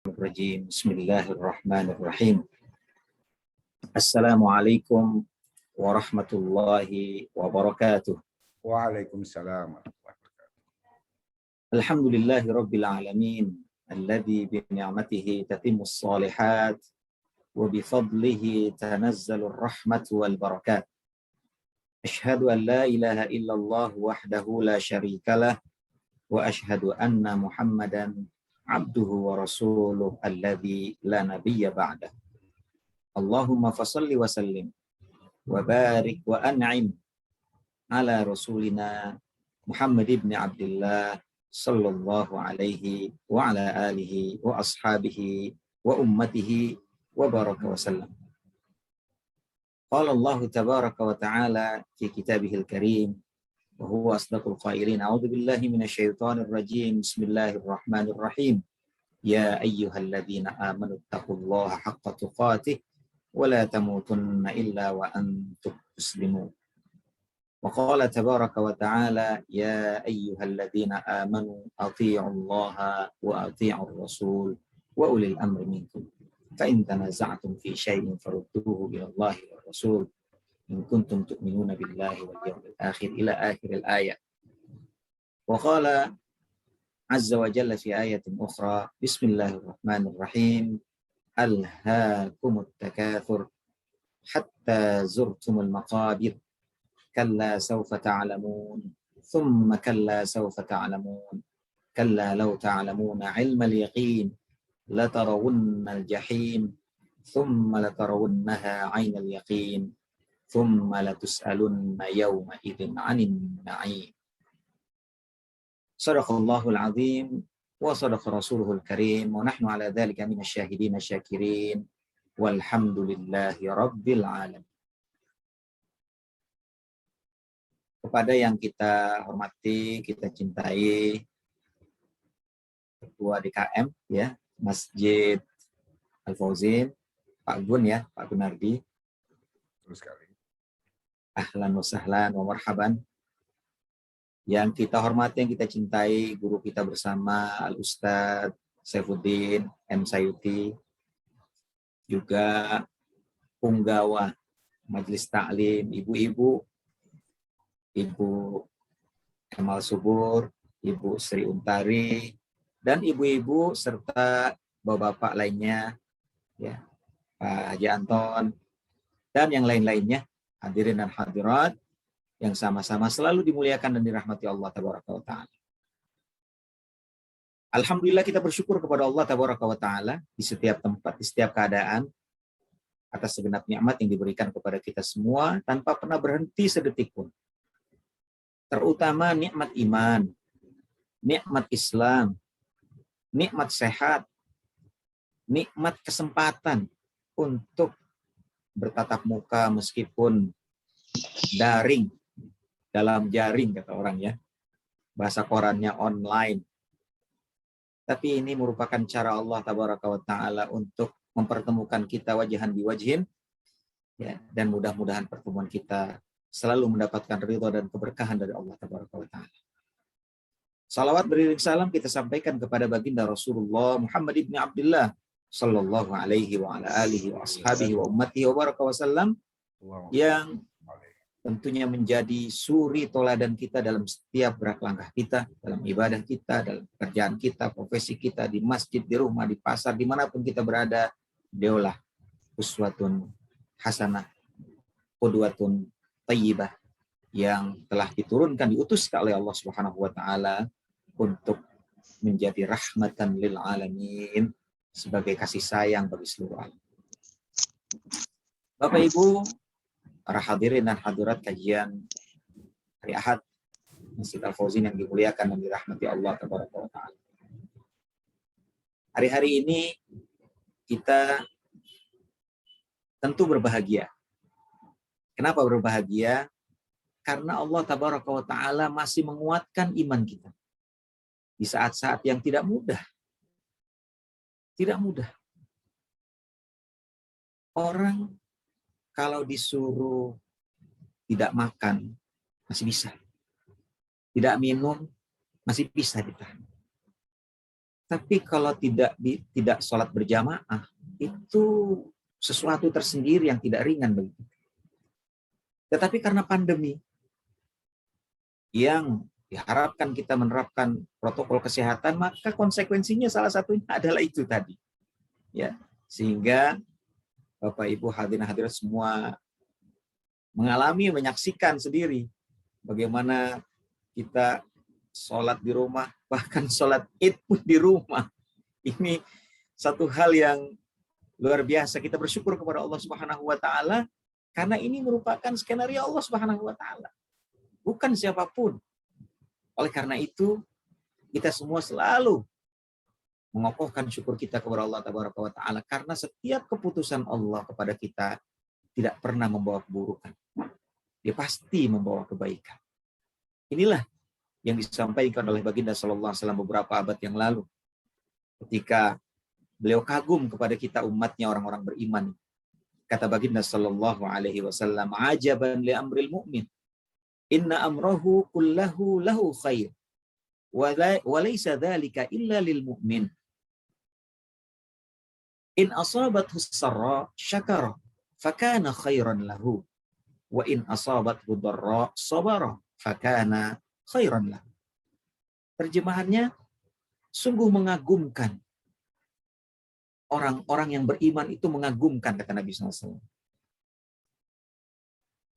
الرجيم بسم الله الرحمن الرحيم السلام عليكم ورحمة الله وبركاته. Waalaikumsalam warahmatullahi wabarakatuh. الحمد لله رب العالمين الذي بنعمته تتم الصالحات وبفضله تنزل الرحمة والبركات. أشهد أن لا إله إلا الله وحده لا شريك له وأشهد أن محمدا عبده ورسوله الذي لا نبي بعده. اللهم فصل وسلم وبارك وأنعم على رسولنا محمد بن عبد الله صلى الله عليه وعلى آله وأصحابه وأمته وبارك وسلم. قال الله تبارك وتعالى في كتابه الكريم وهو أصدق القائلين أعوذ بالله من الشيطان الرجيم بسم الله الرحمن الرحيم يا أيها الذين آمنوا اتقوا الله حق تقاته ولا تموتن إلا وأنتم مسلمون. وقال تبارك وتعالى يا أيها الذين آمنوا أطيعوا الله وأطيعوا الرسول وأولي الأمر منكم فإن تنازعتم في شيء فردوه إلى الله والرسول إن كنتم تؤمنون بالله واليوم الآخر إلى آخر الآية. وقال عز وجل في آية أخرى بسم الله الرحمن الرحيم ألهاكم التكاثر حتى زرتم المقابر كلا سوف تعلمون ثم كلا سوف تعلمون كلا لو تعلمون علم اليقين لترون الجحيم ثم لترونها عين اليقين ثم لتسألن يومئذ عن النعيم. صدق الله العظيم وصدق رسوله الكريم ونحن على ذلك من الشاهدين الشاكرين والحمد لله رب العالمين. Kepada yang kita hormati, kita cintai, Ketua DKM ya, Masjid Al-Fauzin, Pak Gun ya, Pak Gunardi. Terus sekali. Ahlan wa sahlan wa marhaban. Yang kita hormati, yang kita cintai, guru kita bersama Al-Ustadz Saifuddin M. Sayuti, juga punggawa Majelis Ta'lim, ibu-ibu, Ibu Kemal Subur, Ibu Sri Untari, dan ibu-ibu serta bapak-bapak lainnya, ya, Pak Haji Anton, dan yang lain-lainnya, hadirin dan hadirat, yang sama-sama selalu dimuliakan dan dirahmati Allah Tabaraka wa Ta'ala. Alhamdulillah kita bersyukur kepada Allah Tabaraka wa Ta'ala di setiap tempat, di setiap keadaan, atas segenap nikmat yang diberikan kepada kita semua tanpa pernah berhenti sedetik pun. Terutama nikmat iman, nikmat Islam, nikmat sehat, nikmat kesempatan untuk bertatap muka meskipun daring, dalam jaring kata orang ya, bahasa korannya online. Tapi ini merupakan cara Allah Tabaraka wa Ta'ala untuk mempertemukan kita wajahan biwajhin, ya, dan mudah-mudahan pertemuan kita selalu mendapatkan ridha dan keberkahan dari Allah Tabaraka wa Ta'ala. Salawat beriring salam kita sampaikan kepada baginda Rasulullah Muhammad ibn Abdullah sallallahu alaihi wa ala alihi wa ashabihi wa ummatihi wa baraka wasallam, yang tentunya menjadi suri toladan kita dalam setiap gerak langkah kita, dalam ibadah kita, dalam pekerjaan kita, profesi kita, di masjid, di rumah, di pasar, dimanapun kita berada. Dialah uswatun hasanah, qudwatun thayyibah, yang telah diturunkan, diutus oleh Allah Subhanahu wa Ta'ala untuk menjadi rahmatan lil alamin, sebagai kasih sayang bagi seluruh alam. Bapak Ibu, para hadirin dan hadirat kajian hari Ahad Masjid Al-Fauzin yang dimuliakan dan dirahmati Allah Tabaraka wa Ta'ala. Hari-hari ini kita tentu berbahagia. Kenapa berbahagia? Karena Allah Tabaraka wa Ta'ala masih menguatkan iman kita di saat-saat yang tidak mudah. Tidak mudah. Orang kalau disuruh tidak makan, masih bisa. Tidak minum, masih bisa ditahan. Tapi kalau tidak sholat berjamaah, itu sesuatu tersendiri yang tidak ringan bagi kita. Tetapi karena pandemi yang diharapkan kita menerapkan protokol kesehatan, maka konsekuensinya salah satunya adalah itu tadi. Ya, sehingga Bapak Ibu hadirin hadirat semua menyaksikan sendiri bagaimana kita sholat di rumah, bahkan sholat Id pun di rumah. Ini satu hal yang luar biasa. Kita bersyukur kepada Allah Subhanahu wa taala karena ini merupakan skenario Allah Subhanahu wa taala. Bukan siapapun. Oleh karena itu, kita semua selalu mengokohkan syukur kita kepada Allah Tabaraka wa taala karena setiap keputusan Allah kepada kita tidak pernah membawa keburukan. Dia pasti membawa kebaikan. Inilah yang disampaikan oleh Baginda Sallallahu Alaihi Wasallam beberapa abad yang lalu, ketika beliau kagum kepada kita umatnya orang-orang beriman. Kata Baginda Sallallahu Alaihi Wasallam, "Ajaban li amril mu'min, inna amrahu kullahu lahu khair, wa laysa dzalika illa lil mu'min. In asabathu sarra syakara, fakana khairan lahu, wa in asabathu dharra sabara, fakana khairan lah." Terjemahannya, sungguh mengagumkan. Orang-orang yang beriman itu mengagumkan, kata Nabi SAW.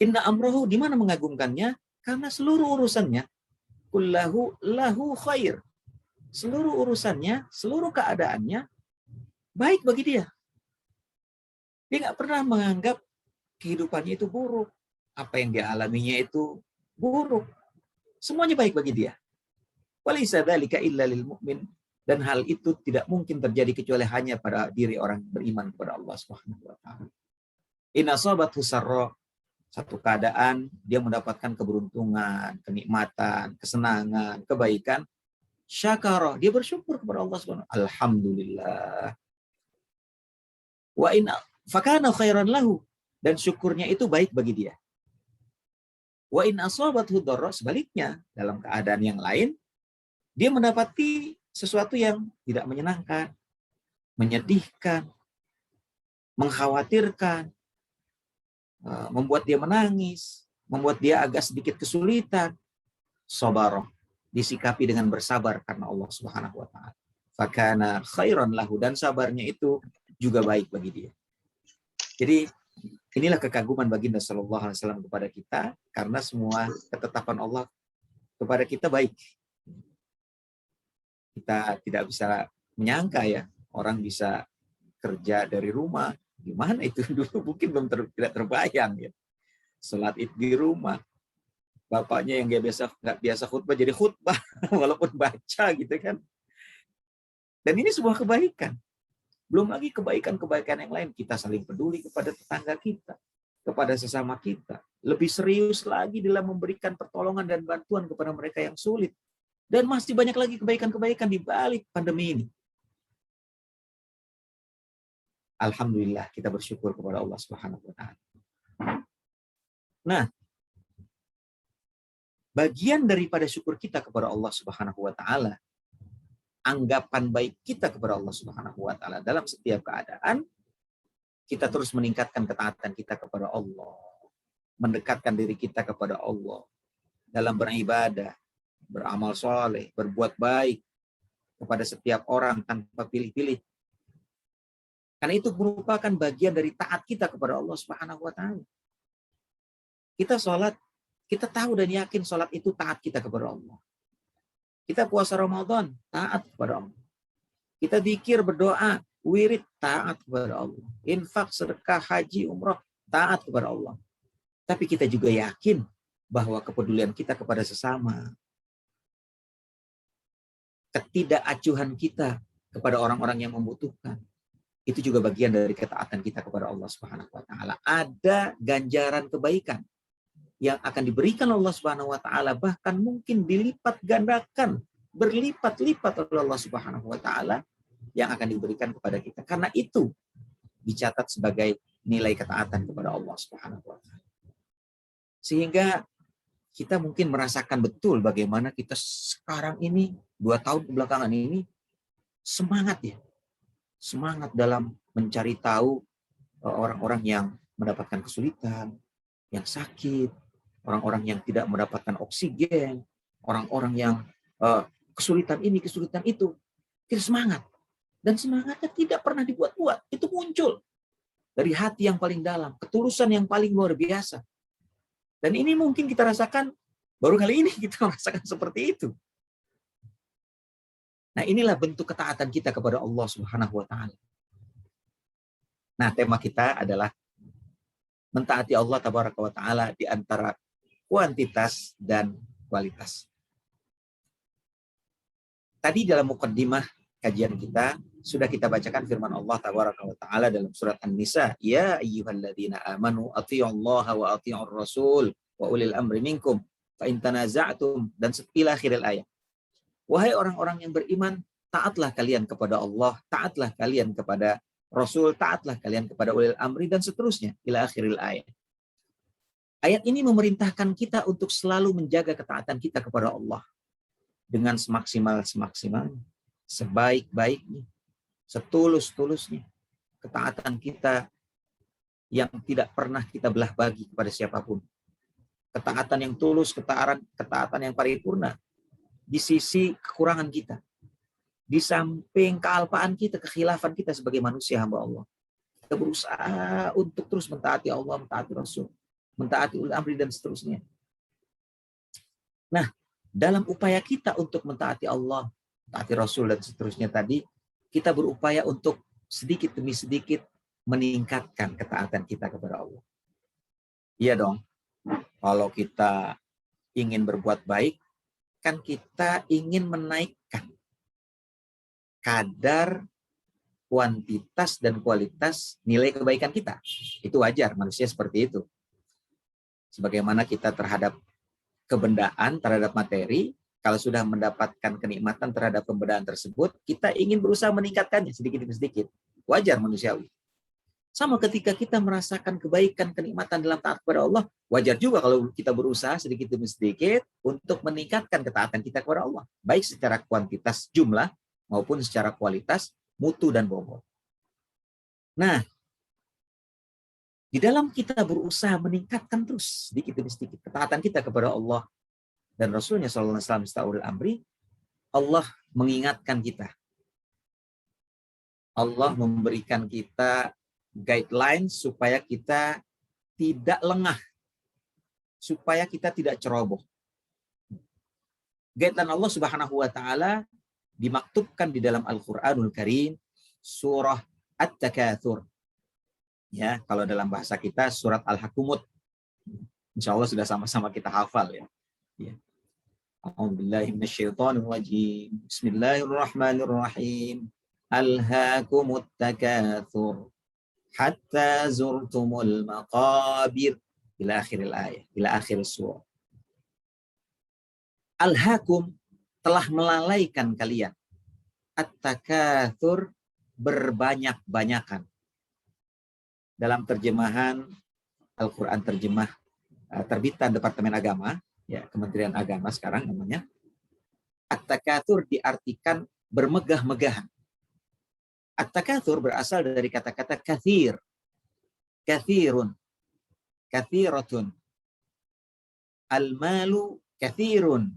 Inna amrohu, di mana mengagumkannya? Karena seluruh urusannya, kullahu lahu khair. Seluruh urusannya, seluruh keadaannya, baik bagi dia. Dia nggak pernah menganggap kehidupannya itu buruk. Apa yang dia alaminya itu buruk. Semuanya baik bagi dia. Walaysa dzalika illa lil mu'min, dan hal itu tidak mungkin terjadi kecuali hanya pada diri orang beriman kepada Allah Subhanahu wa taala. In asabathu sarra, satu keadaan dia mendapatkan keberuntungan, kenikmatan, kesenangan, kebaikan, syakara, dia bersyukur kepada Allah Subhanahu wa taala. Alhamdulillah. Wa in fakana khairan lahu, dan syukurnya itu baik bagi dia. Wa in asabathu dharra, sebaliknya, dalam keadaan yang lain, dia mendapati sesuatu yang tidak menyenangkan, menyedihkan, mengkhawatirkan, membuat dia menangis, membuat dia agak sedikit kesulitan. Sabar, disikapi dengan bersabar karena Allah Subhanahu wa taala. Fakana khairan lahu, dan sabarnya itu juga baik bagi dia. Jadi inilah kekaguman Baginda Sallallahu Alaihi Wasallam kepada kita, karena semua ketetapan Allah kepada kita baik. Kita tidak bisa menyangka ya, orang bisa kerja dari rumah. Gimana itu dulu, mungkin tidak terbayang ya. Sholat Id di rumah. Bapaknya yang nggak biasa khutbah jadi khutbah walaupun baca gitu kan. Dan ini sebuah kebaikan. Belum lagi kebaikan-kebaikan yang lain. Kita saling peduli kepada tetangga kita, kepada sesama kita. Lebih serius lagi dalam memberikan pertolongan dan bantuan kepada mereka yang sulit. Dan masih banyak lagi kebaikan-kebaikan di balik pandemi ini. Alhamdulillah, kita bersyukur kepada Allah Subhanahu wa taala. Nah, bagian daripada syukur kita kepada Allah Subhanahu wa taala, anggapan baik kita kepada Allah Subhanahu wa taala dalam setiap keadaan, kita terus meningkatkan ketaatan kita kepada Allah, mendekatkan diri kita kepada Allah dalam beribadah, beramal soleh, berbuat baik kepada setiap orang tanpa pilih-pilih. Karena itu merupakan bagian dari taat kita kepada Allah Subhanahu wa taala. Kita sholat, kita tahu dan yakin sholat itu taat kita kepada Allah. Kita puasa Ramadan, taat kepada Allah. Kita zikir, berdoa, wirid, taat kepada Allah. Infak, sedekah, haji, umrah, taat kepada Allah. Tapi kita juga yakin bahwa kepedulian kita kepada sesama, ketidakacuhan kita kepada orang-orang yang membutuhkan, itu juga bagian dari ketaatan kita kepada Allah Subhanahu wa taala. Ada ganjaran kebaikan yang akan diberikan Allah Subhanahu wa taala, bahkan mungkin dilipat gandakan, berlipat-lipat oleh Allah Subhanahu wa taala yang akan diberikan kepada kita. Karena itu dicatat sebagai nilai ketaatan kepada Allah Subhanahu wa taala. Sehingga kita mungkin merasakan betul bagaimana kita sekarang ini, 2 tahun kebelakangan ini, semangat ya. Semangat dalam mencari tahu orang-orang yang mendapatkan kesulitan, yang sakit, orang-orang yang tidak mendapatkan oksigen, orang-orang yang kesulitan ini, kesulitan itu. Kita semangat. Dan semangatnya tidak pernah dibuat-buat. Itu muncul dari hati yang paling dalam, ketulusan yang paling luar biasa. Dan ini mungkin kita rasakan, baru kali ini kita merasakan seperti itu. Nah, inilah bentuk ketaatan kita kepada Allah Subhanahu wa taala. Nah, tema kita adalah mentaati Allah Tabaraka wa taala di antara kuantitas dan kualitas. Tadi dalam mukaddimah kajian kita sudah kita bacakan firman Allah Tabaraka wa taala dalam surat An-Nisa, ya ayyuhalladzina amanu athi'ullaha wa athi'ur rasul wa ulil amri minkum fa in tanaza'tum, dan ila akhiril ayat. Wahai orang-orang yang beriman, taatlah kalian kepada Allah, taatlah kalian kepada Rasul, taatlah kalian kepada ulil amri, dan seterusnya ila akhiril ayat. Ayat ini memerintahkan kita untuk selalu menjaga ketaatan kita kepada Allah dengan semaksimal-semaksimalnya, sebaik-baiknya, setulus-tulusnya. Ketaatan kita yang tidak pernah kita belah bagi kepada siapapun. Ketaatan yang tulus, ketaatan yang paripurna di sisi kekurangan kita. Di samping kealpaan kita, kekhilafan kita sebagai manusia hamba Allah. Kita berusaha untuk terus mentaati Allah, mentaati Rasul, mentaati ulil amri, dan seterusnya. Nah, dalam upaya kita untuk mentaati Allah, mentaati Rasul, dan seterusnya tadi, kita berupaya untuk sedikit demi sedikit meningkatkan ketaatan kita kepada Allah. Iya dong, kalau kita ingin berbuat baik, kan kita ingin menaikkan kadar, kuantitas, dan kualitas nilai kebaikan kita. Itu wajar, manusia seperti itu. Sebagaimana kita terhadap kebendaan, terhadap materi, kalau sudah mendapatkan kenikmatan terhadap pembendaan tersebut, kita ingin berusaha meningkatkannya sedikit demi sedikit. Wajar manusiawi. Sama ketika kita merasakan kebaikan, kenikmatan dalam taat kepada Allah, wajar juga kalau kita berusaha sedikit demi sedikit untuk meningkatkan ketaatan kita kepada Allah. Baik secara kuantitas jumlah, maupun secara kualitas, mutu, dan bobot. Nah, di dalam kita berusaha meningkatkan terus sedikit demi sedikit ketaatan kita kepada Allah dan Rasulnya SAW Ulil Amri, Allah mengingatkan kita. Allah memberikan kita guidelines supaya kita tidak lengah, supaya kita tidak ceroboh. Guideline Allah Subhanahu wa taala dimaktubkan di dalam Al-Qur'anul Karim, surah At-Takatsur. Ya, kalau dalam bahasa kita surat Al-Hakumut. Insya Allah sudah sama-sama kita hafal ya. Ya. A'udzubillahi minasyaitonir rajim. Bismillahirrahmanirrahim. Alhaakumut takatsur hatta zurtumul maqabir, ila akhiril ayat, ila akhir surah. Alhaakum, telah melalaikan kalian. At-takatsur, berbanyak-banyakan. Dalam terjemahan Al-Quran terjemah terbitan Departemen Agama, ya, Kementerian Agama sekarang namanya, at-takatsur diartikan bermegah-megahan. At-takatsur berasal dari kata-kata katsir, katsirun, katsiratun. Al-malu katsirun,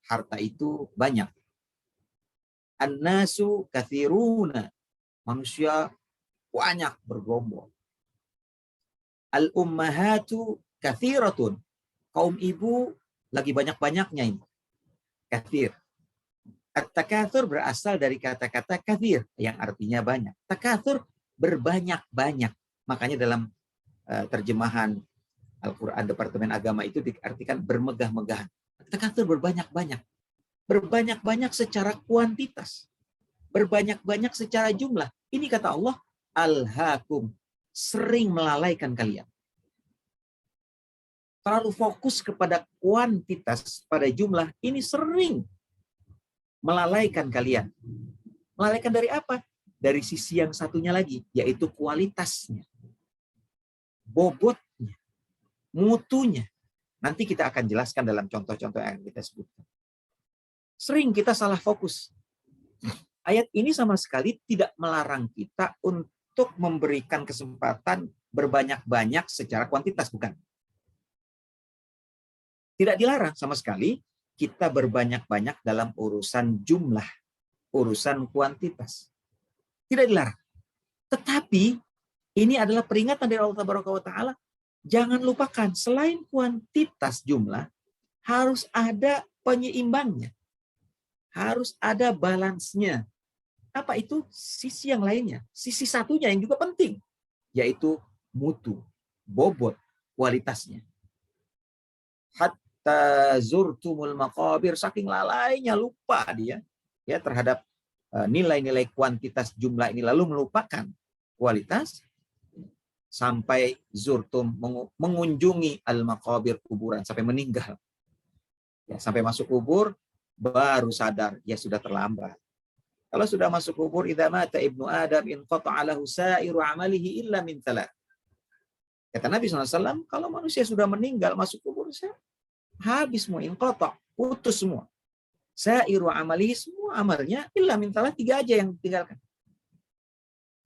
harta itu banyak. An-nasu katsiruna, manusia banyak bergerombol. Al-ummahatu katsiratun, kaum ibu lagi banyak-banyaknya ini. Katsir. At-takatsur berasal dari kata-kata katsir yang artinya banyak. Takatsur berbanyak-banyak. Makanya dalam terjemahan Al-Quran Departemen Agama itu diartikan bermegah-megahan. Takatsur berbanyak-banyak. Berbanyak-banyak secara kuantitas. Berbanyak-banyak secara jumlah. Ini kata Allah, alhaakum, sering melalaikan kalian. Terlalu fokus kepada kuantitas, pada jumlah, ini sering melalaikan kalian. Melalaikan dari apa? Dari sisi yang satunya lagi, yaitu kualitasnya, bobotnya, mutunya. Nanti kita akan jelaskan dalam contoh-contoh yang kita sebutkan. Sering kita salah fokus. Ayat ini sama sekali tidak melarang kita untuk memberikan kesempatan berbanyak-banyak secara kuantitas, bukan. Tidak dilarang sama sekali kita berbanyak-banyak dalam urusan jumlah, urusan kuantitas. Tidak dilarang. Tetapi ini adalah peringatan dari Allah Taala. Jangan lupakan, selain kuantitas jumlah, harus ada penyeimbangnya. Harus ada balansnya. Apa itu? Sisi yang lainnya. Sisi satunya yang juga penting, yaitu mutu, bobot, kualitasnya. Hatta zurtumul maqabir, saking lalainya lupa dia ya terhadap nilai-nilai kuantitas jumlah ini, lalu melupakan kualitas, sampai zurtum, mengunjungi al-maqabir, kuburan, sampai meninggal. Ya, sampai masuk kubur baru sadar, ya sudah terlambat. Kalau sudah masuk kubur, idza mata ibnu Adam inqata'a lahu sa'iru amalihi illa min thalath. Kata Nabi SAW, kalau manusia sudah meninggal masuk kubur, habis semua, inqata', putus semua. Sa'iru amalihi, semua amalnya illa min thalath, 3 aja yang ditinggalkan.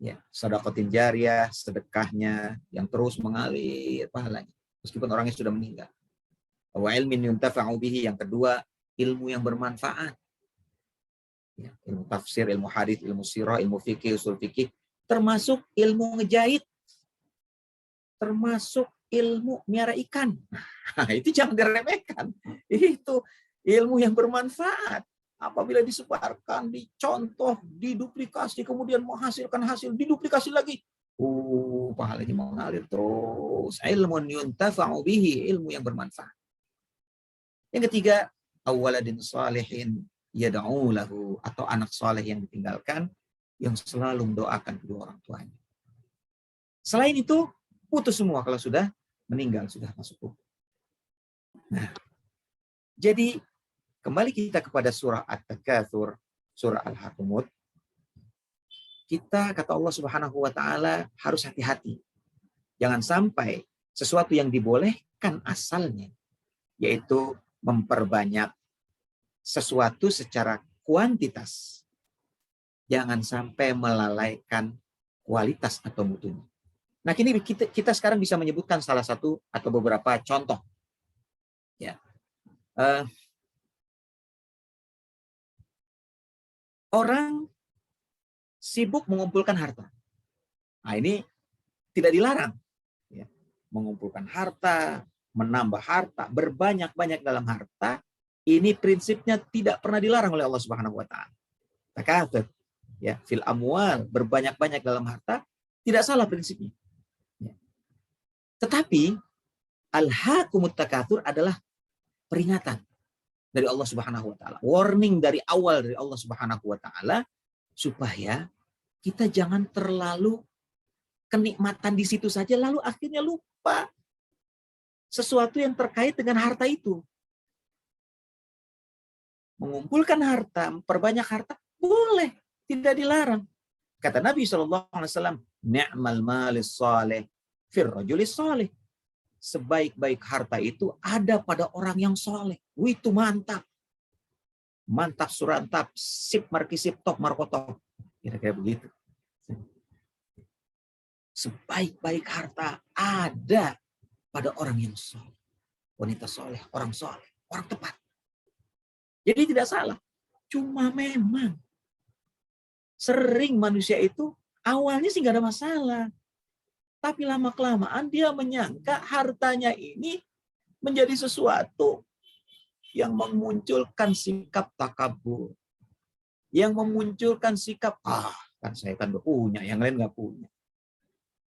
Ya, sedekah jariyah, sedekahnya yang terus mengalir pahalanya meskipun orangnya sudah meninggal. Wa ilmin yuntafa'u bihi, yang kedua, ilmu yang bermanfaat. Ya, ilmu tafsir, ilmu hadits, ilmu sirah, ilmu fikih, usul fikih, termasuk ilmu ngejahit, termasuk ilmu miara ikan. Nah, itu jangan diremehkan. Itu ilmu yang bermanfaat. Apabila disebarkan, dicontoh, diduplikasi, kemudian menghasilkan hasil, diduplikasi lagi. Pahalanya mengalir terus. Ilmun yuntafa'u bihi, ilmu yang bermanfaat. Yang ketiga, awaladin salihin yad'u lahu, atau anak saleh yang ditinggalkan yang selalu mendoakan kedua orang tuanya. Selain itu, putus semua kalau sudah meninggal, sudah masuk kubur. Nah, jadi kembali kita kepada surah At-Takatsur, surah Al-Hakumut. Kita, kata Allah Subhanahu wa taala, harus hati-hati. Jangan sampai sesuatu yang dibolehkan asalnya, yaitu memperbanyak sesuatu secara kuantitas, jangan sampai melalaikan kualitas atau mutunya. Nah, kini kita sekarang bisa menyebutkan salah satu atau beberapa contoh. Ya. Orang sibuk mengumpulkan harta. Nah, ini tidak dilarang. Ya. Mengumpulkan harta, menambah harta, berbanyak-banyak dalam harta, ini prinsipnya tidak pernah dilarang oleh Allah Subhanahu wa taala. Takatsur, ya, fil amwal, berbanyak-banyak dalam harta, tidak salah prinsipnya. Ya. Tetapi al-hakumut takatsur adalah peringatan dari Allah Subhanahu wa taala. Warning dari awal dari Allah Subhanahu wa taala supaya kita jangan terlalu kenikmatan di situ saja lalu akhirnya lupa sesuatu yang terkait dengan harta itu. Mengumpulkan harta, memperbanyak harta, boleh, tidak dilarang. Kata Nabi SAW, ni'mal malis salih fir rajulis salih. Sebaik-baik harta itu ada pada orang yang soleh. Itu mantap. Mantap surantap, sip markisip, top markotop. Kira-kira begitu. Sebaik-baik harta ada pada orang yang soleh. Wanita soleh, orang tepat. Jadi tidak salah. Cuma memang sering manusia itu awalnya sih nggak ada masalah. Tapi lama-kelamaan dia menyangka hartanya ini menjadi sesuatu yang memunculkan sikap takabur. Yang memunculkan sikap, kan saya kan udah punya, yang lain nggak punya.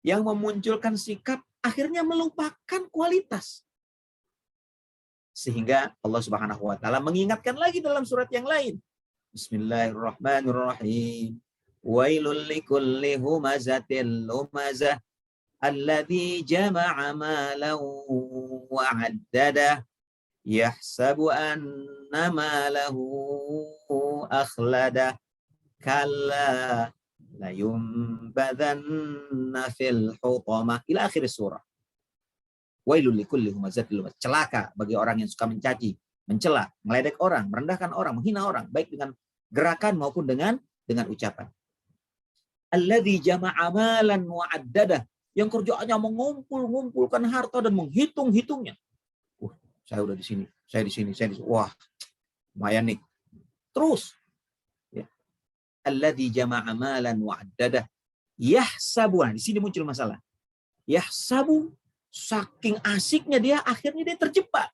Yang memunculkan sikap akhirnya melupakan kualitas. Sehingga Allah Subhanahu wa taala mengingatkan lagi dalam surat yang lain. Bismillahirrahmanirrahim. Wailul likulli humazatil lumazah alladzi jama'a malan wa 'addadah yahsabu anna malahu akhladah kalla la yunbadanna fil hutamah ila akhir surah. Wailul likulli humazatil lumazah, celaka bagi orang yang suka mencaci, mencela, meledek orang, merendahkan orang, menghina orang, baik dengan gerakan maupun dengan dengan ucapan. Alladzi jama'a malan wa'addadah. Yang kerjaannya mengumpulkan harta dan menghitung-hitungnya. Saya udah di sini, saya di sini, saya di sini. Wah, lumayan nih. Terus. Ya. Alladzi jama'a malan wa'addadah. Yahsabu. Nah, di sini muncul masalah. Yahsabu, saking asiknya dia, akhirnya dia terjebak.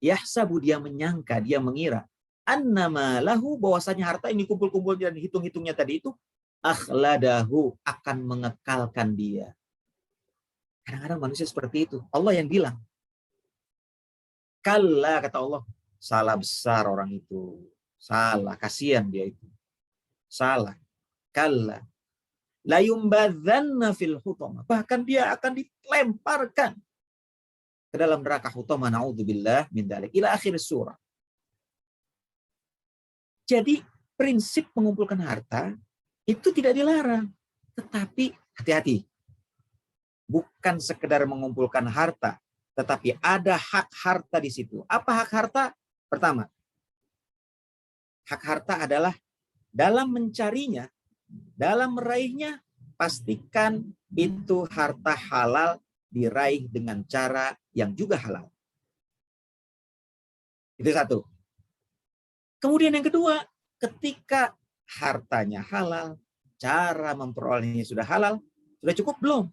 Yahsabu, dia menyangka, dia mengira. Annama lahu, bahwasanya harta ini kumpul-kumpul dan hitung-hitungnya tadi itu akhladahu, akan mengekalkan dia. Kadang-kadang manusia seperti itu. Allah yang bilang. Kalla, kata Allah. Salah besar orang itu. Salah, kasihan dia itu. Salah. Kalla. Layumbadzanna fil hutama. Bahkan dia akan dilemparkan ke dalam neraka hutama. Na'udzubillah min dzalik. Ila akhir surah. Jadi prinsip mengumpulkan harta itu tidak dilarang. Tetapi hati-hati. Bukan sekedar mengumpulkan harta, tetapi ada hak harta di situ. Apa hak harta? Pertama, hak harta adalah dalam mencarinya, dalam meraihnya, pastikan itu harta halal diraih dengan cara yang juga halal. Itu satu. Kemudian yang kedua, ketika hartanya halal, cara memperolehnya sudah halal, sudah cukup belum?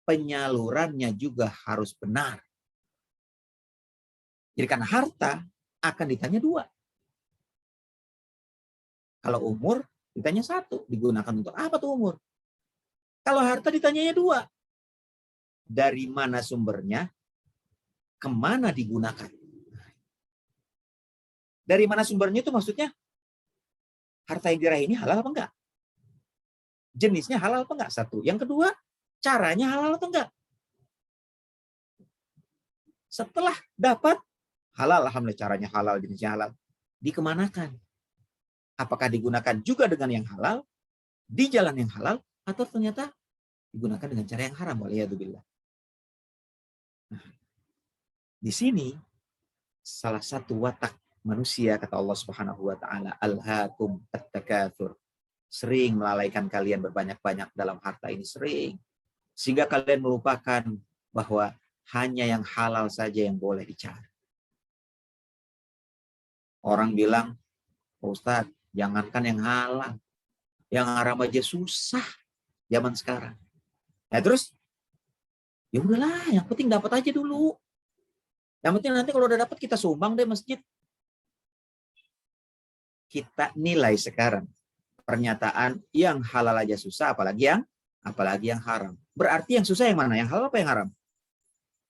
Penyalurannya juga harus benar. Jadi karena harta akan ditanya dua. Kalau umur ditanya satu, digunakan untuk apa tuh umur? Kalau harta ditanyanya dua. Dari mana sumbernya? Kemana digunakan? Dari mana sumbernya itu maksudnya? Harta yang diraih ini halal apa enggak? Jenisnya halal apa enggak? Satu. Yang kedua, caranya halal atau enggak? Setelah dapat halal, alhamdulillah caranya halal, jenisnya halal. Dikemanakan? Apakah digunakan juga dengan yang halal, di jalan yang halal, atau ternyata digunakan dengan cara yang haram? Waliyadzubillah. Nah, di sini salah satu watak manusia, kata Allah Subhanahu wa taala, alhaakum at-takatsur. Sering melalaikan kalian berbanyak-banyak dalam harta ini, sering. Sehingga kalian melupakan bahwa hanya yang halal saja yang boleh dicari. Orang bilang, Ustaz, jangankan yang halal, yang haram aja susah zaman sekarang. Nah terus, ya udahlah, yang penting dapat aja dulu. Yang penting nanti kalau udah dapat kita sumbang deh masjid. Kita nilai sekarang pernyataan yang halal aja susah, apalagi yang haram. Berarti yang susah yang mana? Yang halal apa yang haram?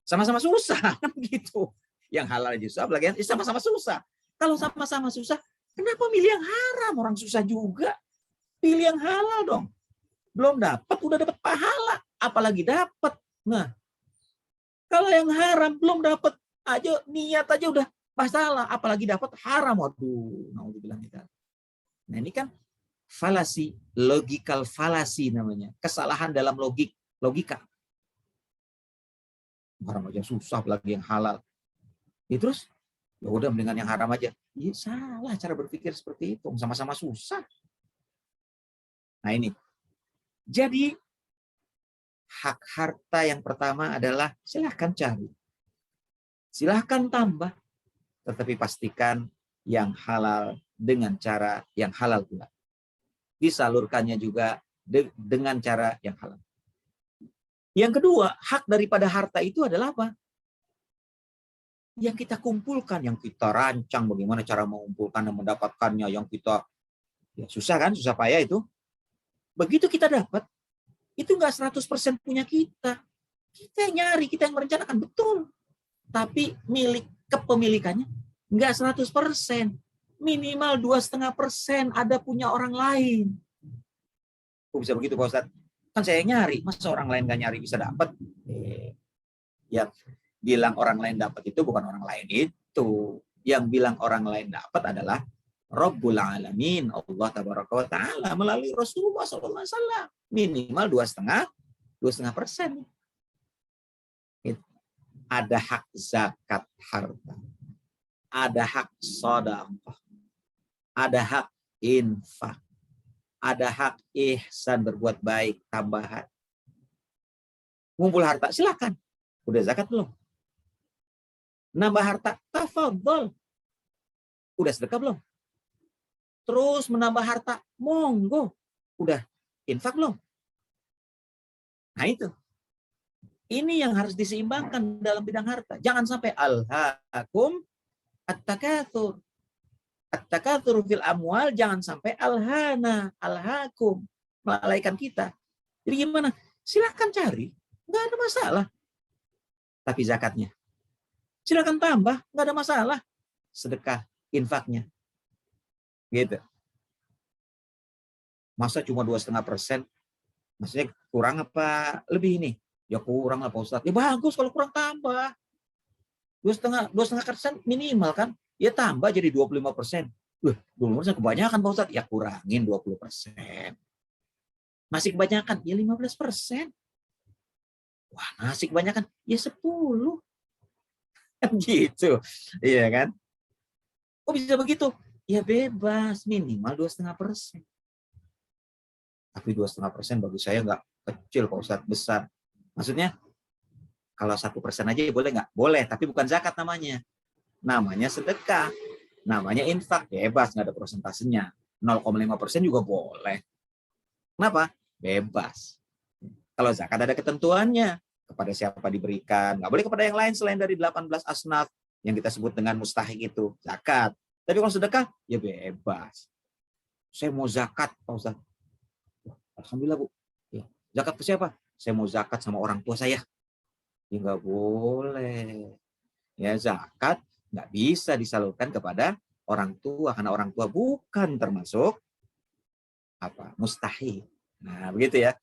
Sama-sama susah, gitu. Yang halal aja susah, apalagi yang sama-sama susah. Kalau sama-sama susah, kenapa milih yang haram? Orang susah juga. Pilih yang halal dong. Belum dapat, udah dapat pahala. Apalagi dapat. Nah, kalau yang haram belum dapat aja, niat aja udah masalah. Apalagi dapat haram. Waduh, naudzubillah. Nah ini kan falasi, logical falasi namanya. Kesalahan dalam logika. Haram aja susah, apalagi yang halal. Ya, terus, ya udah mendingan yang haram aja. Ya, salah cara berpikir seperti itu. Sama-sama susah. Nah ini. Jadi, hak harta yang pertama adalah silahkan cari. Silahkan tambah. Tetapi pastikan yang halal dengan cara yang halal pula. Disalurkannya juga dengan cara yang halal. Yang kedua, hak daripada harta itu adalah apa? Yang kita kumpulkan, yang kita rancang bagaimana cara mengumpulkan dan mendapatkannya, yang kita ya susah kan, susah payah itu. Begitu kita dapat, itu enggak 100% punya kita. Kita yang nyari, kita yang merencanakan, betul. Tapi milik kepemilikannya enggak 100%. Minimal 2,5% ada punya orang lain. Kok bisa begitu Pak Ustadz? Kan saya yang nyari, masa orang lain nggak nyari bisa dapat? Yang bilang orang lain dapat itu bukan orang lain itu. Yang bilang orang lain dapat adalah Rabbul Alamin, Allah Tabaraka wa Ta'ala melalui Rasulullah SAW. Minimal 2,5%. Ada hak zakat harta. Ada hak sedekah. Ada hak infak. Ada hak ihsan, berbuat baik, tambahan. Ngumpul harta, silakan. Udah zakat belum? Nambah harta, tafadhol. Udah sedekah belum? Terus menambah harta, monggo. Udah infak belum? Nah itu. Ini yang harus diseimbangkan dalam bidang harta. Jangan sampai alhaakum at-takatsur. At-takatsur fil amwal, jangan sampai alhana, alhaakum, melalaikan kita. Jadi gimana? Silakan cari, nggak ada masalah. Tapi zakatnya, silakan tambah, nggak ada masalah. Sedekah, infaknya, gitu. Masa cuma 2,5%? Maksudnya kurang apa lebih ini? Ya kurang lah Pak Ustadz. Ya bagus kalau kurang tambah. 2,5% minimal kan? Ya tambah jadi 25%. 20% kebanyakan Pak Ustadz. Ya kurangin 20%. Masih kebanyakan? Ya 15%. Wah, masih kebanyakan? Ya 10. Kan gitu. Iya kan? Kok bisa begitu? Ya bebas, minimal 2,5%. Tapi 2,5% bagi saya nggak kecil Pak Ustadz, besar. Maksudnya kalau 1% aja boleh nggak? Boleh, tapi bukan zakat namanya. Namanya sedekah. Namanya infak. Bebas, nggak ada persentasenya. 0,5% juga boleh. Kenapa? Bebas. Kalau zakat ada ketentuannya. Kepada siapa diberikan. Nggak boleh kepada yang lain selain dari 18 asnaf yang kita sebut dengan mustahik itu. Zakat. Tapi kalau sedekah, ya bebas. Saya mau zakat, Pak Ustaz. Alhamdulillah, Bu. Ya. Zakat ke siapa? Saya mau zakat sama orang tua saya. Ya nggak boleh. Ya zakat nggak bisa disalurkan kepada orang tua karena orang tua bukan termasuk mustahil. Nah begitu ya.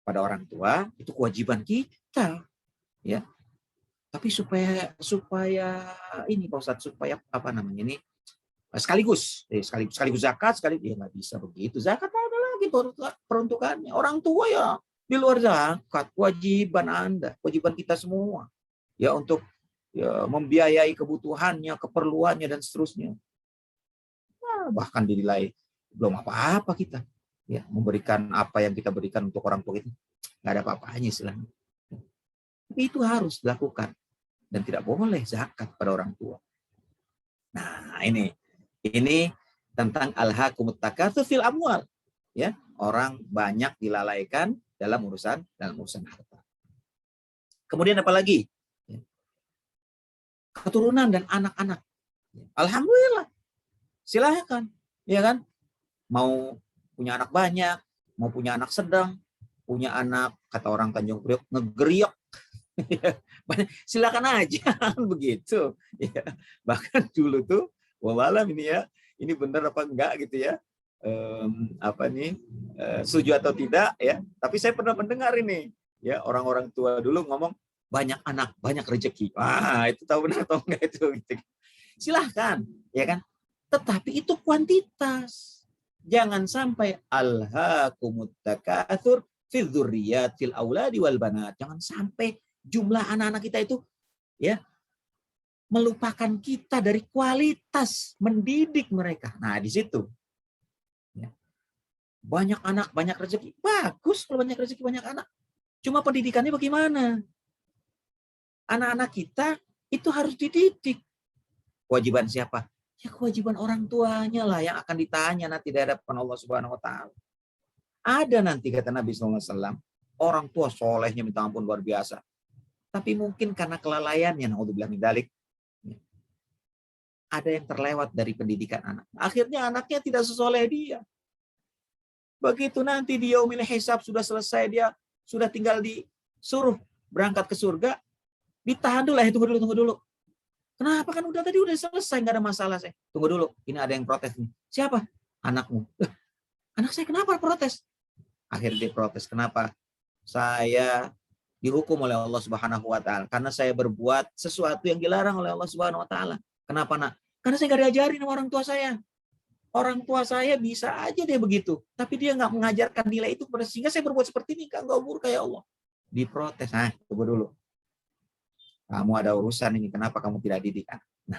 Pada orang tua itu kewajiban kita, ya. Tapi supaya ini Pak Ustadz, supaya sekaligus zakat sekaligus ya nggak bisa begitu. Zakat ada lagi peruntukannya. Orang tua ya di luar zakat, kewajiban kita semua ya untuk ya membiayai kebutuhannya, keperluannya dan seterusnya. Nah, bahkan dinilai belum apa-apa kita ya memberikan apa yang kita berikan untuk orang tua itu nggak ada apa-apanya istilahnya. Tapi itu harus dilakukan dan tidak boleh zakat pada orang tua. Nah, ini tentang alhaakumut takatsur fil amwal. Ya, orang banyak dilalaikan dalam urusan harta. Kemudian apa lagi? Keturunan dan anak-anak. Alhamdulillah. Silakan, ya kan? Mau punya anak banyak, mau punya anak sedang, punya anak kata orang Tanjung Priok ngegeriok. Silakan aja begitu. Ya. Bahkan dulu tuh, wallahualam ini benar apa enggak gitu ya? Setuju atau tidak ya? Tapi saya pernah mendengar ini, ya orang-orang tua dulu ngomong banyak anak banyak rezeki. Wah itu tahu benar atau enggak itu? Gitu. Silahkan, ya kan? Tetapi itu kuantitas. Jangan sampai alhaakumut takatsur fil dzurriyyatil auladi wal banat. Jangan sampai jumlah anak-anak kita itu ya melupakan kita dari kualitas mendidik mereka. Nah, di situ. Ya. Banyak anak, banyak rezeki. Bagus kalau banyak rezeki, banyak anak. Cuma pendidikannya bagaimana? Anak-anak kita itu harus dididik. Kewajiban siapa? Ya kewajiban orang tuanya lah yang akan ditanya nanti di hadapan Allah Subhanahu wa taala. Ada nanti kata Nabi SAW, orang tua solehnya minta ampun luar biasa. Tapi mungkin karena kelalaiannya, naudzubillah min dzalik, ada yang terlewat dari pendidikan anak. Akhirnya anaknya tidak sesoleh dia. Begitu nanti di yaumil hisab sudah selesai, dia sudah tinggal disuruh berangkat ke surga, ditahan dulu, tunggu dulu. Kenapa kan udah selesai, nggak ada masalah saya. Tunggu dulu, ini ada yang protes nih. Siapa? Anakmu. Anak saya kenapa protes? Akhirnya dia protes. Kenapa? Saya dihukum oleh Allah Subhanahu wa taala karena saya berbuat sesuatu yang dilarang oleh Allah Subhanahu wa taala. Kenapa, Nak? Karena saya nggak diajarin sama orang tua saya. Orang tua saya bisa aja dia begitu, tapi dia nggak mengajarkan nilai itu kepada sehingga saya berbuat seperti ini, nggak murka ya Allah. Diprotes. Nah, tunggu dulu. Kamu ada urusan ini, kenapa kamu tidak didik? Nah,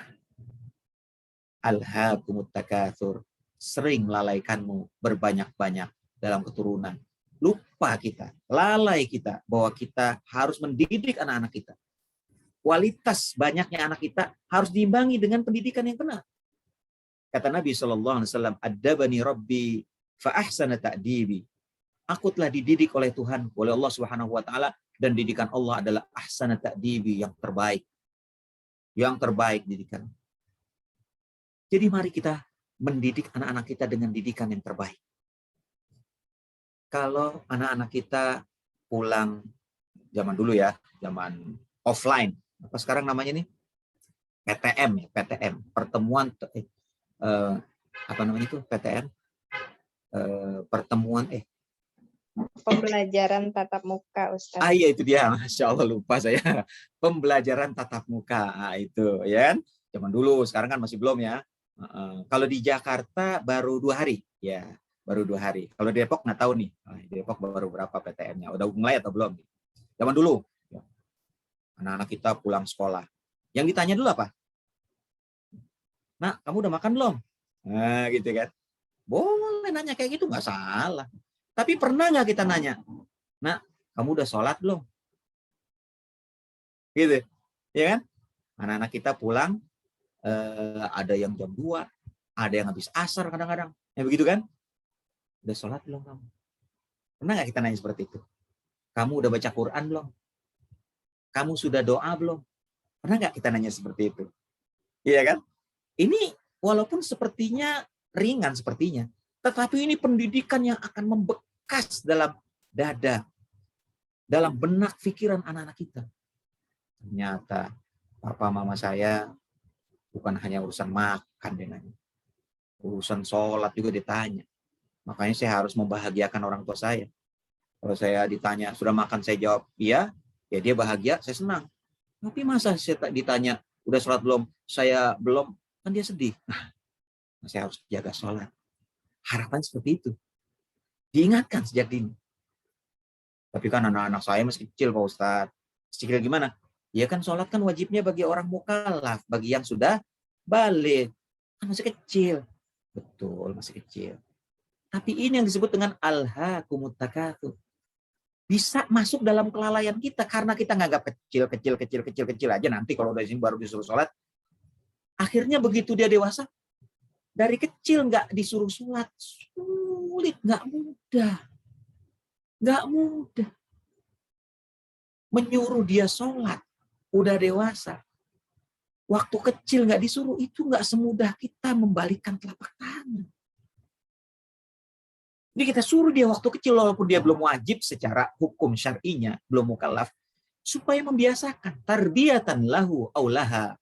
Alhaakumut takatsur, sering melalaikanmu berbanyak-banyak dalam keturunan. Lupa kita, lalai kita bahwa kita harus mendidik anak-anak kita. Kualitas banyaknya anak kita harus diimbangi dengan pendidikan yang benar. Kata Nabi SAW, Adabani Rabbi fa ahsana ta'dibi. Aku telah dididik oleh Tuhan, oleh Allah Subhanahu wa taala, dan didikan Allah adalah ahsana ta'dibi, yang terbaik. Yang terbaik didikan. Jadi mari kita mendidik anak-anak kita dengan didikan yang terbaik. Kalau anak-anak kita pulang zaman dulu ya, zaman offline, apa sekarang namanya nih? PTM ya, PTM, pertemuan apa namanya itu? PTM, pertemuan Pembelajaran tatap muka, Ustaz. iya itu dia, Masya Allah lupa saya. Pembelajaran tatap muka, itu ya kan? Zaman dulu, sekarang kan masih belum ya. Kalau di Jakarta baru 2 hari, ya baru 2 hari. Kalau di Depok nggak tahu nih, di Depok baru berapa PTM-nya, udah mulai atau belum? Zaman dulu, ya. Anak-anak kita pulang sekolah, yang ditanya dulu apa? Nah, kamu udah makan belum? Nah, gitu kan? Boleh nanya kayak gitu, nggak salah. Tapi pernah nggak kita nanya, nah, kamu udah sholat belum? Gitu, ya kan? Anak-anak kita pulang, ada yang jam 2, ada yang habis asar kadang-kadang. Ya begitu kan? Udah sholat belum kamu? Pernah nggak kita nanya seperti itu? Kamu udah baca Quran belum? Kamu sudah doa belum? Pernah nggak kita nanya seperti itu? Iya kan? Ini walaupun sepertinya ringan sepertinya, tetapi ini pendidikan yang akan membekas dalam dada, dalam benak pikiran anak-anak kita. Ternyata papa mama saya bukan hanya urusan makan dengannya, urusan sholat juga ditanya. Makanya saya harus membahagiakan orang tua saya. Kalau saya ditanya sudah makan, saya jawab iya, ya dia bahagia, saya senang. Tapi masa saya ditanya udah sholat belum, saya belum, kan dia sedih. Nah, saya harus jaga sholat. Harapan seperti itu. Diingatkan sejak dini. Tapi kan anak-anak saya masih kecil Pak Ustadz. Masih kecil gimana? Ya kan sholat kan wajibnya bagi orang mukallaf, bagi yang sudah balik. Kan masih kecil. Betul, masih kecil. Tapi ini yang disebut dengan alhaakumut takatsur. Bisa masuk dalam kelalaian kita karena kita nganggap kecil aja, nanti kalau dari sini baru disuruh sholat. Akhirnya begitu dia dewasa, dari kecil nggak disuruh sholat, sulit, nggak mudah. Menyuruh dia sholat, udah dewasa. Waktu kecil nggak disuruh, itu nggak semudah kita membalikkan telapak tangan. Jadi kita suruh dia waktu kecil, walaupun dia belum wajib secara hukum syar'inya, belum mukallaf, supaya membiasakan tarbiyatan lahu aulaha,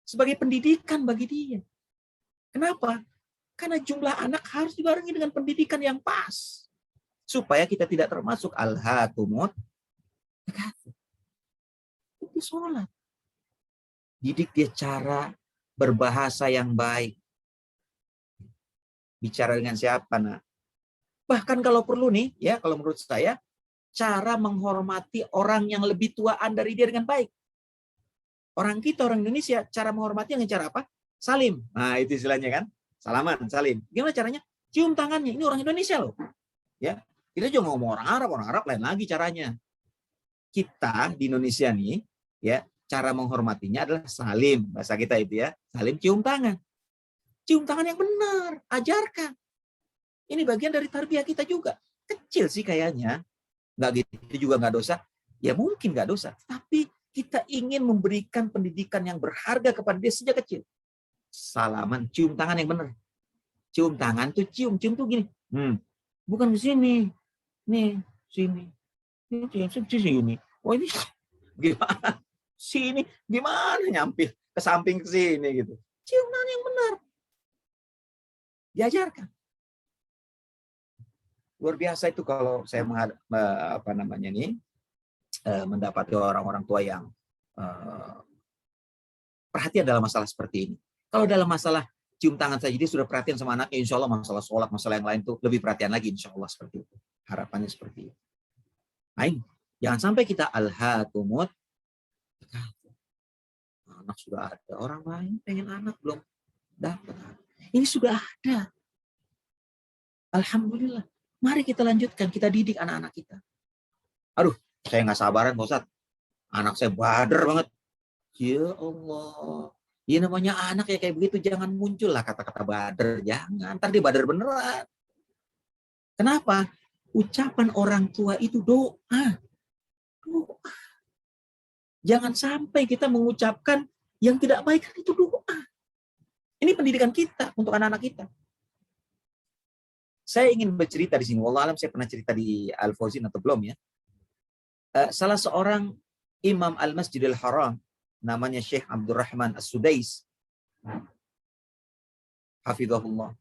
sebagai pendidikan bagi dia. Kenapa? Karena jumlah anak harus dibarengi dengan pendidikan yang pas, supaya kita tidak termasuk alhaakumut takatsur. Itu sholat. Didik dia cara berbahasa yang baik. Bicara dengan siapa, nak? Bahkan kalau perlu nih, ya kalau menurut saya, cara menghormati orang yang lebih tuaan dari dia dengan baik. Orang kita, orang Indonesia, cara menghormati dengan cara apa? Salim. Nah, itu istilahnya kan. Salaman, salim. Gimana caranya? Cium tangannya. Ini orang Indonesia loh. Ya, kita juga ngomong orang Arab lain lagi caranya. Kita di Indonesia nih, ya, cara menghormatinya adalah salim. Bahasa kita itu ya, salim cium tangan. Cium tangan yang benar, ajarkan. Ini bagian dari tarbiyah kita juga. Kecil sih kayaknya. Nggak gitu juga nggak dosa. Ya mungkin nggak dosa. Tapi kita ingin memberikan pendidikan yang berharga kepada dia sejak kecil. Salaman, cium tangan yang benar. Cium tangan tuh cium tuh gini. Bukan ke sini. Nih, sini. Sini. Oh ini gimana? Sini gimana nyampir ke samping ke sini gitu. Cium tangan yang benar. Diajarkan. Luar biasa itu kalau saya mendapati orang-orang tua yang perhatian dalam masalah seperti ini. Kalau dalam masalah cium tangan saja dia sudah perhatian sama anaknya, insya Allah masalah sholat, masalah yang lain tuh lebih perhatian lagi, insya Allah seperti itu. Harapannya seperti itu. Nah, jangan sampai kita alhaakumut. Anak sudah ada, orang lain pengen anak belum Dapat. Ini sudah ada. Alhamdulillah. Mari kita lanjutkan, kita didik anak-anak kita. Aduh, saya nggak sabaran, Pak Ustadz. Anak saya bader banget. Ya Allah. Ya namanya anak ya kayak begitu, jangan muncul lah kata-kata bader. Jangan, ntar dia bader beneran. Kenapa? Ucapan orang tua itu doa. Doa. Jangan sampai kita mengucapkan yang tidak baik, itu doa. Ini pendidikan kita untuk anak-anak kita. Saya ingin bercerita di sini. Wallah alam saya pernah cerita di Al-Fauzin atau belum ya. Salah seorang imam Al-Masjidil Haram, namanya Syekh Abdurrahman As-Sudais. Hafizahullah.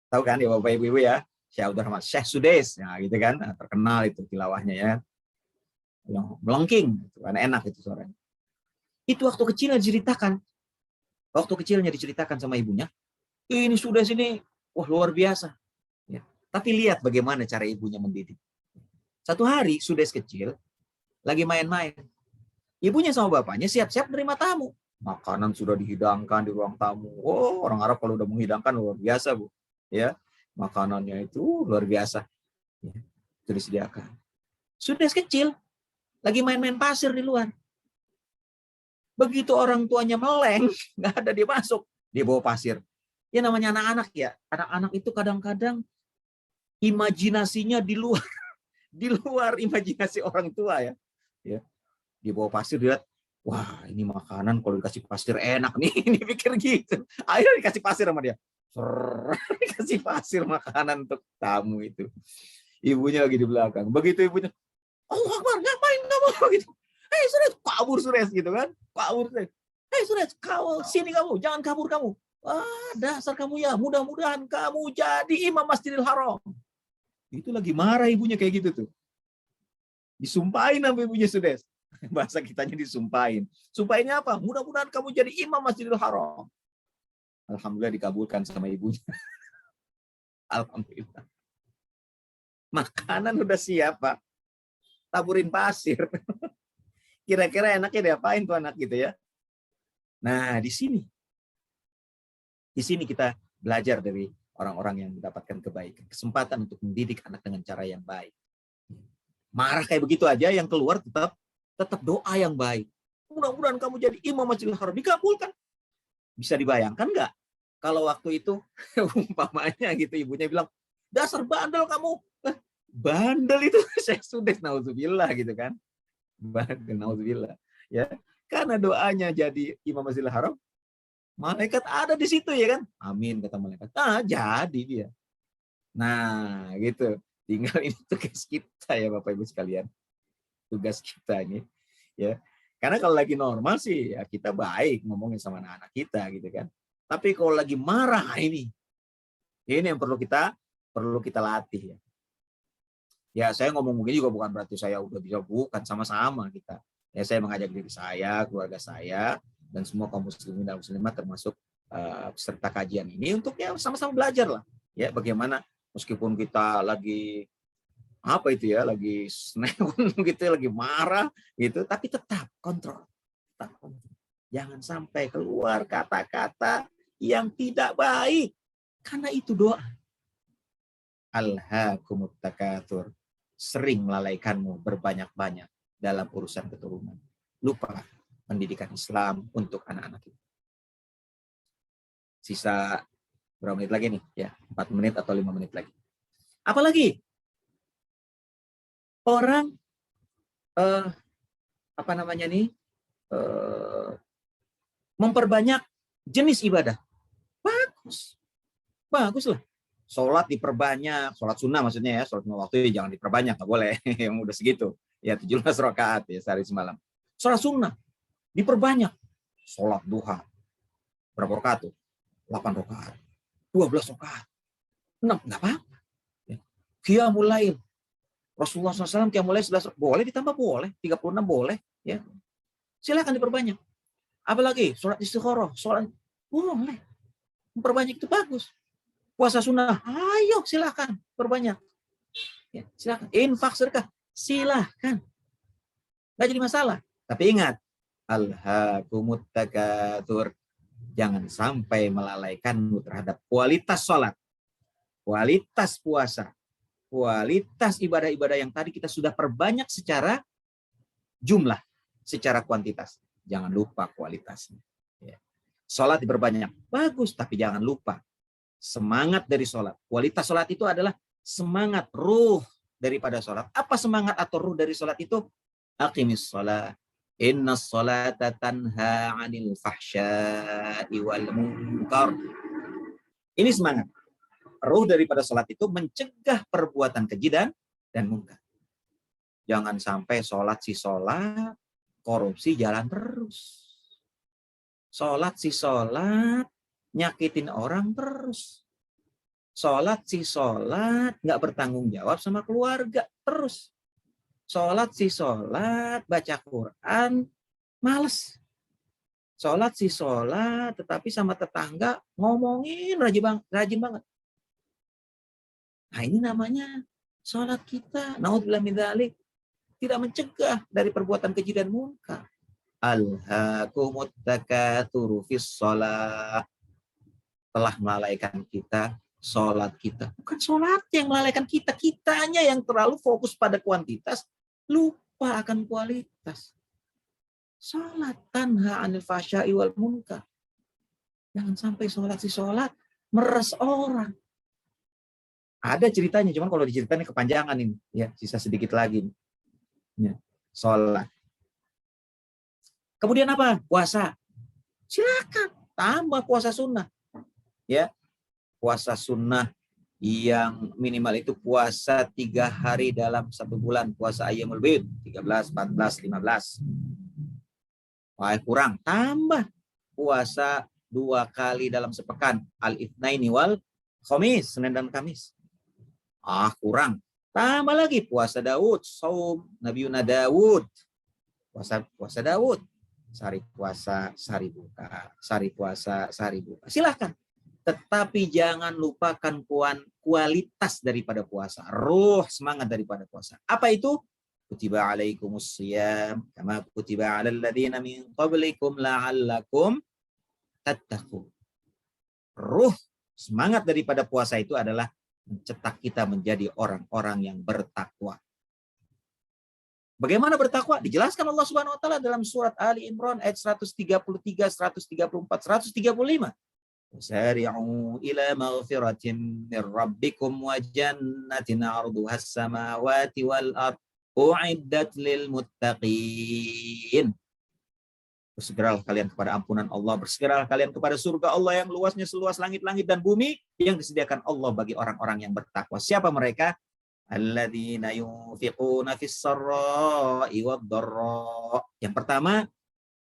Tahu kan ya Bapak Ibu ya? Syekh Abdurrahman, Syekh Sudais. Ya gitu kan, terkenal itu tilawahnya ya. Yang melengking, gitu kan, enak itu suaranya. Itu waktu kecilnya diceritakan. Waktu kecilnya diceritakan sama ibunya. Ini Sudais ini, wah luar biasa. Ya. Tapi lihat bagaimana cara ibunya mendidik. Satu hari Sudais kecil lagi main-main. Ibunya sama bapaknya siap-siap menerima tamu. Makanan sudah dihidangkan di ruang tamu. Oh, orang Arab kalau udah menghidangkan luar biasa, Bu. Ya, makanannya itu luar biasa. Ya, itu disediakan. Sudais kecil lagi main-main pasir di luar. Begitu orang tuanya meleng, nggak ada dia masuk, dia bawa pasir. Ya namanya anak-anak ya. Anak-anak itu kadang-kadang imajinasinya di luar imajinasi orang tua ya. Ya. Dia bawa pasir, dia lihat, wah ini makanan kalau dikasih pasir enak nih. Ini pikir gitu. Akhirnya dikasih pasir sama dia. Dikasih pasir makanan untuk tamu itu. Ibunya lagi di belakang. Begitu ibunya, Allah Akbar, ngapain kamu? Gitu. Hei Sudais, kabur Sudais gitu kan. Kabur Sudais. Hei Sudais, kau sini kamu, jangan kabur kamu. Wah, dasar kamu ya, mudah-mudahan kamu jadi imam Masjidil Haram. Itu lagi marah ibunya kayak gitu tuh. Disumpahin sama ibunya Sudais. Bahasa kitanya disumpahin. Sumpahinnya apa? Mudah-mudahan kamu jadi imam Masjidil Haram. Alhamdulillah dikabulkan sama ibunya. Alhamdulillah. Makanan udah siap, Pak. Taburin pasir. Kira-kira enaknya diapain tuh anak gitu ya. Nah, di sini kita belajar dari orang-orang yang mendapatkan kebaikan. Kesempatan untuk mendidik anak dengan cara yang baik. Marah kayak begitu aja, yang keluar tetap doa yang baik. Mudah-mudahan kamu jadi imam Masjidil Haram. Dikabulkan. Bisa dibayangkan nggak? Kalau waktu itu, umpamanya gitu, ibunya bilang, dasar bandel kamu. Bandel itu saya sudah naudzubillah gitu kan. Bandel, naudzubillah. Ya, karena doanya jadi imam Masjidil Haram, malaikat ada di situ ya kan. Amin kata malaikat. Ah, jadi dia. Nah, gitu. Tinggal ini tugas kita ya Bapak Ibu sekalian. Tugas kita ini ya. Karena kalau lagi normal sih ya kita baik ngomongin sama anak-anak kita gitu kan. Tapi kalau lagi marah ini yang perlu kita latih ya. Ya saya ngomong begini juga bukan berarti saya udah bisa, bukan, sama-sama kita. Ya saya mengajak diri saya, keluarga saya, dan semua kaum muslimin dan muslimat termasuk peserta kajian ini untuk ya sama-sama belajar lah. Ya bagaimana meskipun kita lagi lagi sneun gitu, lagi marah gitu, tapi tetap kontrol. Jangan sampai keluar kata-kata yang tidak baik. Karena itu doa. Alhaakumut takatsur. Sering melalaikanmu berbanyak-banyak dalam urusan keturunan. Lupa pendidikan Islam untuk anak-anak kita. Sisa berapa menit lagi nih? Ya, 4 menit atau 5 menit lagi. Apalagi orang memperbanyak jenis ibadah. Bagus lah. Sholat diperbanyak, sholat sunnah maksudnya ya, sholat waktu jangan diperbanyak, nggak boleh, yang udah segitu. Ya 17 rakaat ya sehari semalam. Sholat sunnah diperbanyak. Sholat duha berapa rakaat tuh? 8 rakaat, 12 rakaat, 6, nggak apa-apa. Ya. Qiyamul lail. Rasulullah SAW qiyamul lail 11, boleh ditambah, boleh 36, boleh ya. Silakan diperbanyak. Apalagi sholat istikharah, sholat boleh. Memperbanyak itu bagus. Puasa sunnah, ayo silakan perbanyak. Ya, silakan. Infak sedekah, silakan. Nggak jadi masalah. Tapi ingat, alhaakumut takatsur. Jangan sampai melalaikanmu terhadap kualitas sholat, kualitas puasa, kualitas ibadah-ibadah yang tadi kita sudah perbanyak secara jumlah, secara kuantitas. Jangan lupa kualitasnya. Ya. Sholat diperbanyak, bagus, tapi jangan lupa semangat dari sholat. Kualitas sholat itu adalah semangat, ruh daripada sholat. Apa semangat atau ruh dari sholat itu? Aqimis sholat. Inna sholata tanha 'anil fahsya'i wal munkar. Ini semangat. Ruh daripada sholat itu mencegah perbuatan keji dan munkar. Jangan sampai sholat si sholat, korupsi jalan terus. Sholat si sholat, nyakitin orang terus. Sholat si sholat, nggak bertanggung jawab sama keluarga terus. Sholat si sholat, baca Quran, males. Sholat si sholat, tetapi sama tetangga ngomongin rajin banget. Nah ini namanya sholat kita, naudzubillah min dzalik, tidak mencegah dari perbuatan keji dan munkar. Alhaakumut takatsuru fis shalah, telah melalaikan kita sholat kita. Bukan sholat yang melalaikan kita, kitanya yang terlalu fokus pada kuantitas, lupa akan kualitas. Sholat tanha 'anil fahsya'i wal munkar. Jangan sampai sholat si sholat meres orang. Ada ceritanya, cuman kalau diceritain kepanjangan ini, ya sisa sedikit lagi. Ya, sholat. Kemudian apa? Puasa. Silakan tambah puasa sunnah. Ya, puasa sunnah yang minimal itu puasa 3 hari dalam 1 bulan. Puasa Ayyamul Bid 13, 14, 15. Wah, kurang. Tambah puasa 2 kali dalam sepekan. Al-Itsnaini wal Khamis, Senin dan Kamis. Kurang. Tambah lagi puasa Daud, saum Nabiuna Daud. Puasa Daud. Sehari puasa, sehari buka. Sehari puasa, sehari buka. Silahkan. Tetapi jangan lupakan kualitas daripada puasa. Ruh, semangat daripada puasa. Apa itu? Kutiba alaikumus shiyam kama kutiba 'alal ladzina min qablikum la'allakum tattaqun. Ruh, semangat daripada puasa itu adalah mencetak kita menjadi orang-orang yang bertakwa. Bagaimana bertakwa? Dijelaskan Allah Subhanahu wa taala dalam surat Ali Imran ayat 133, 134, 135. Wasari'u ila maghfiratin mir rabbikum wa jannatin 'arduhas samawati wal ardh u'iddat lil muttaqin. Bersegeralah kalian kepada ampunan Allah, bersegeralah kalian kepada surga Allah yang luasnya seluas langit-langit dan bumi yang disediakan Allah bagi orang-orang yang bertakwa. Siapa mereka? Alladzina yunfiquna fis sarra'i wad dharra. Yang pertama,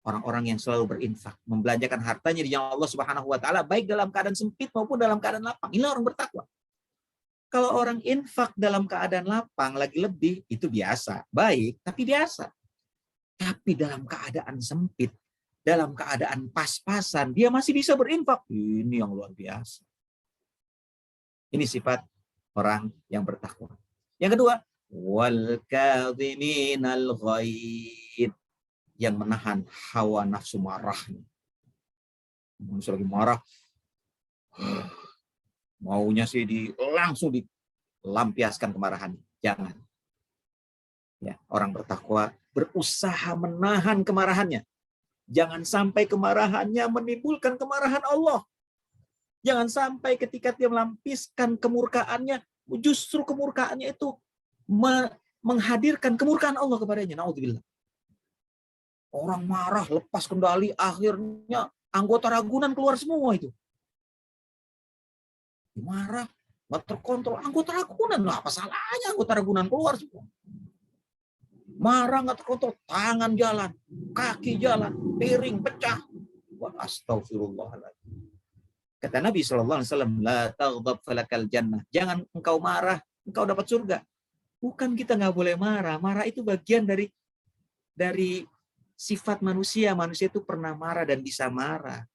orang-orang yang selalu berinfak, membelanjakan hartanya di jalan Allah Subhanahu wa taala baik dalam keadaan sempit maupun dalam keadaan lapang. Inilah orang bertakwa. Kalau orang infak dalam keadaan lapang lagi lebih, itu biasa. Baik, tapi biasa. Tapi dalam keadaan sempit, dalam keadaan pas-pasan, dia masih bisa berinfak. Ini yang luar biasa. Ini sifat orang yang bertakwa. Yang kedua, wal kadhiminal ghaidh, yang menahan hawa nafsu marahnya. Manusia lagi marah, maunya sih langsung dilampiaskan kemarahan. Jangan. Ya, orang bertakwa berusaha menahan kemarahannya. Jangan sampai kemarahannya menimbulkan kemarahan Allah. Jangan sampai ketika dia melampiaskan kemurkaannya, justru kemurkaannya itu menghadirkan kemurkaan Allah kepadanya. Naudzubillah. Orang marah, lepas kendali, akhirnya anggota ragunan keluar semua itu. Marah, nggak terkontrol, anggota ragunan. Lah, apa salahnya anggota ragunan keluar semua? Marah nggak terkontrol, tangan jalan, kaki jalan, piring pecah. Astagfirullahaladzim. Kata Nabi SAW, la taghdab falakal jannah. Jangan engkau marah, engkau dapat surga. Bukan kita nggak boleh marah. Marah itu bagian dari sifat manusia. Manusia itu pernah marah dan bisa marah.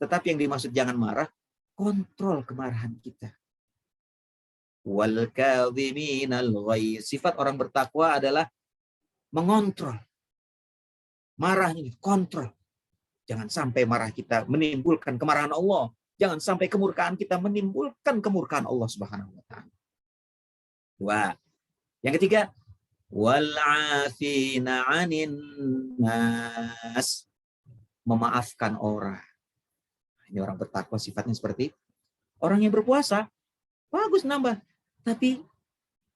Tetapi yang dimaksud jangan marah, kontrol kemarahan kita. Wal kadhiminal ghaidh. Sifat orang bertakwa adalah mengontrol. Marahnya kontrol. Jangan sampai marah kita menimbulkan kemarahan Allah. Jangan sampai kemurkaan kita menimbulkan kemurkaan Allah Subhanahu wa taala. Dua. Yang ketiga, wal 'afina 'anin nas. Memaafkan orang. Ini orang bertakwa sifatnya seperti orang yang berpuasa. Bagus nambah. Tapi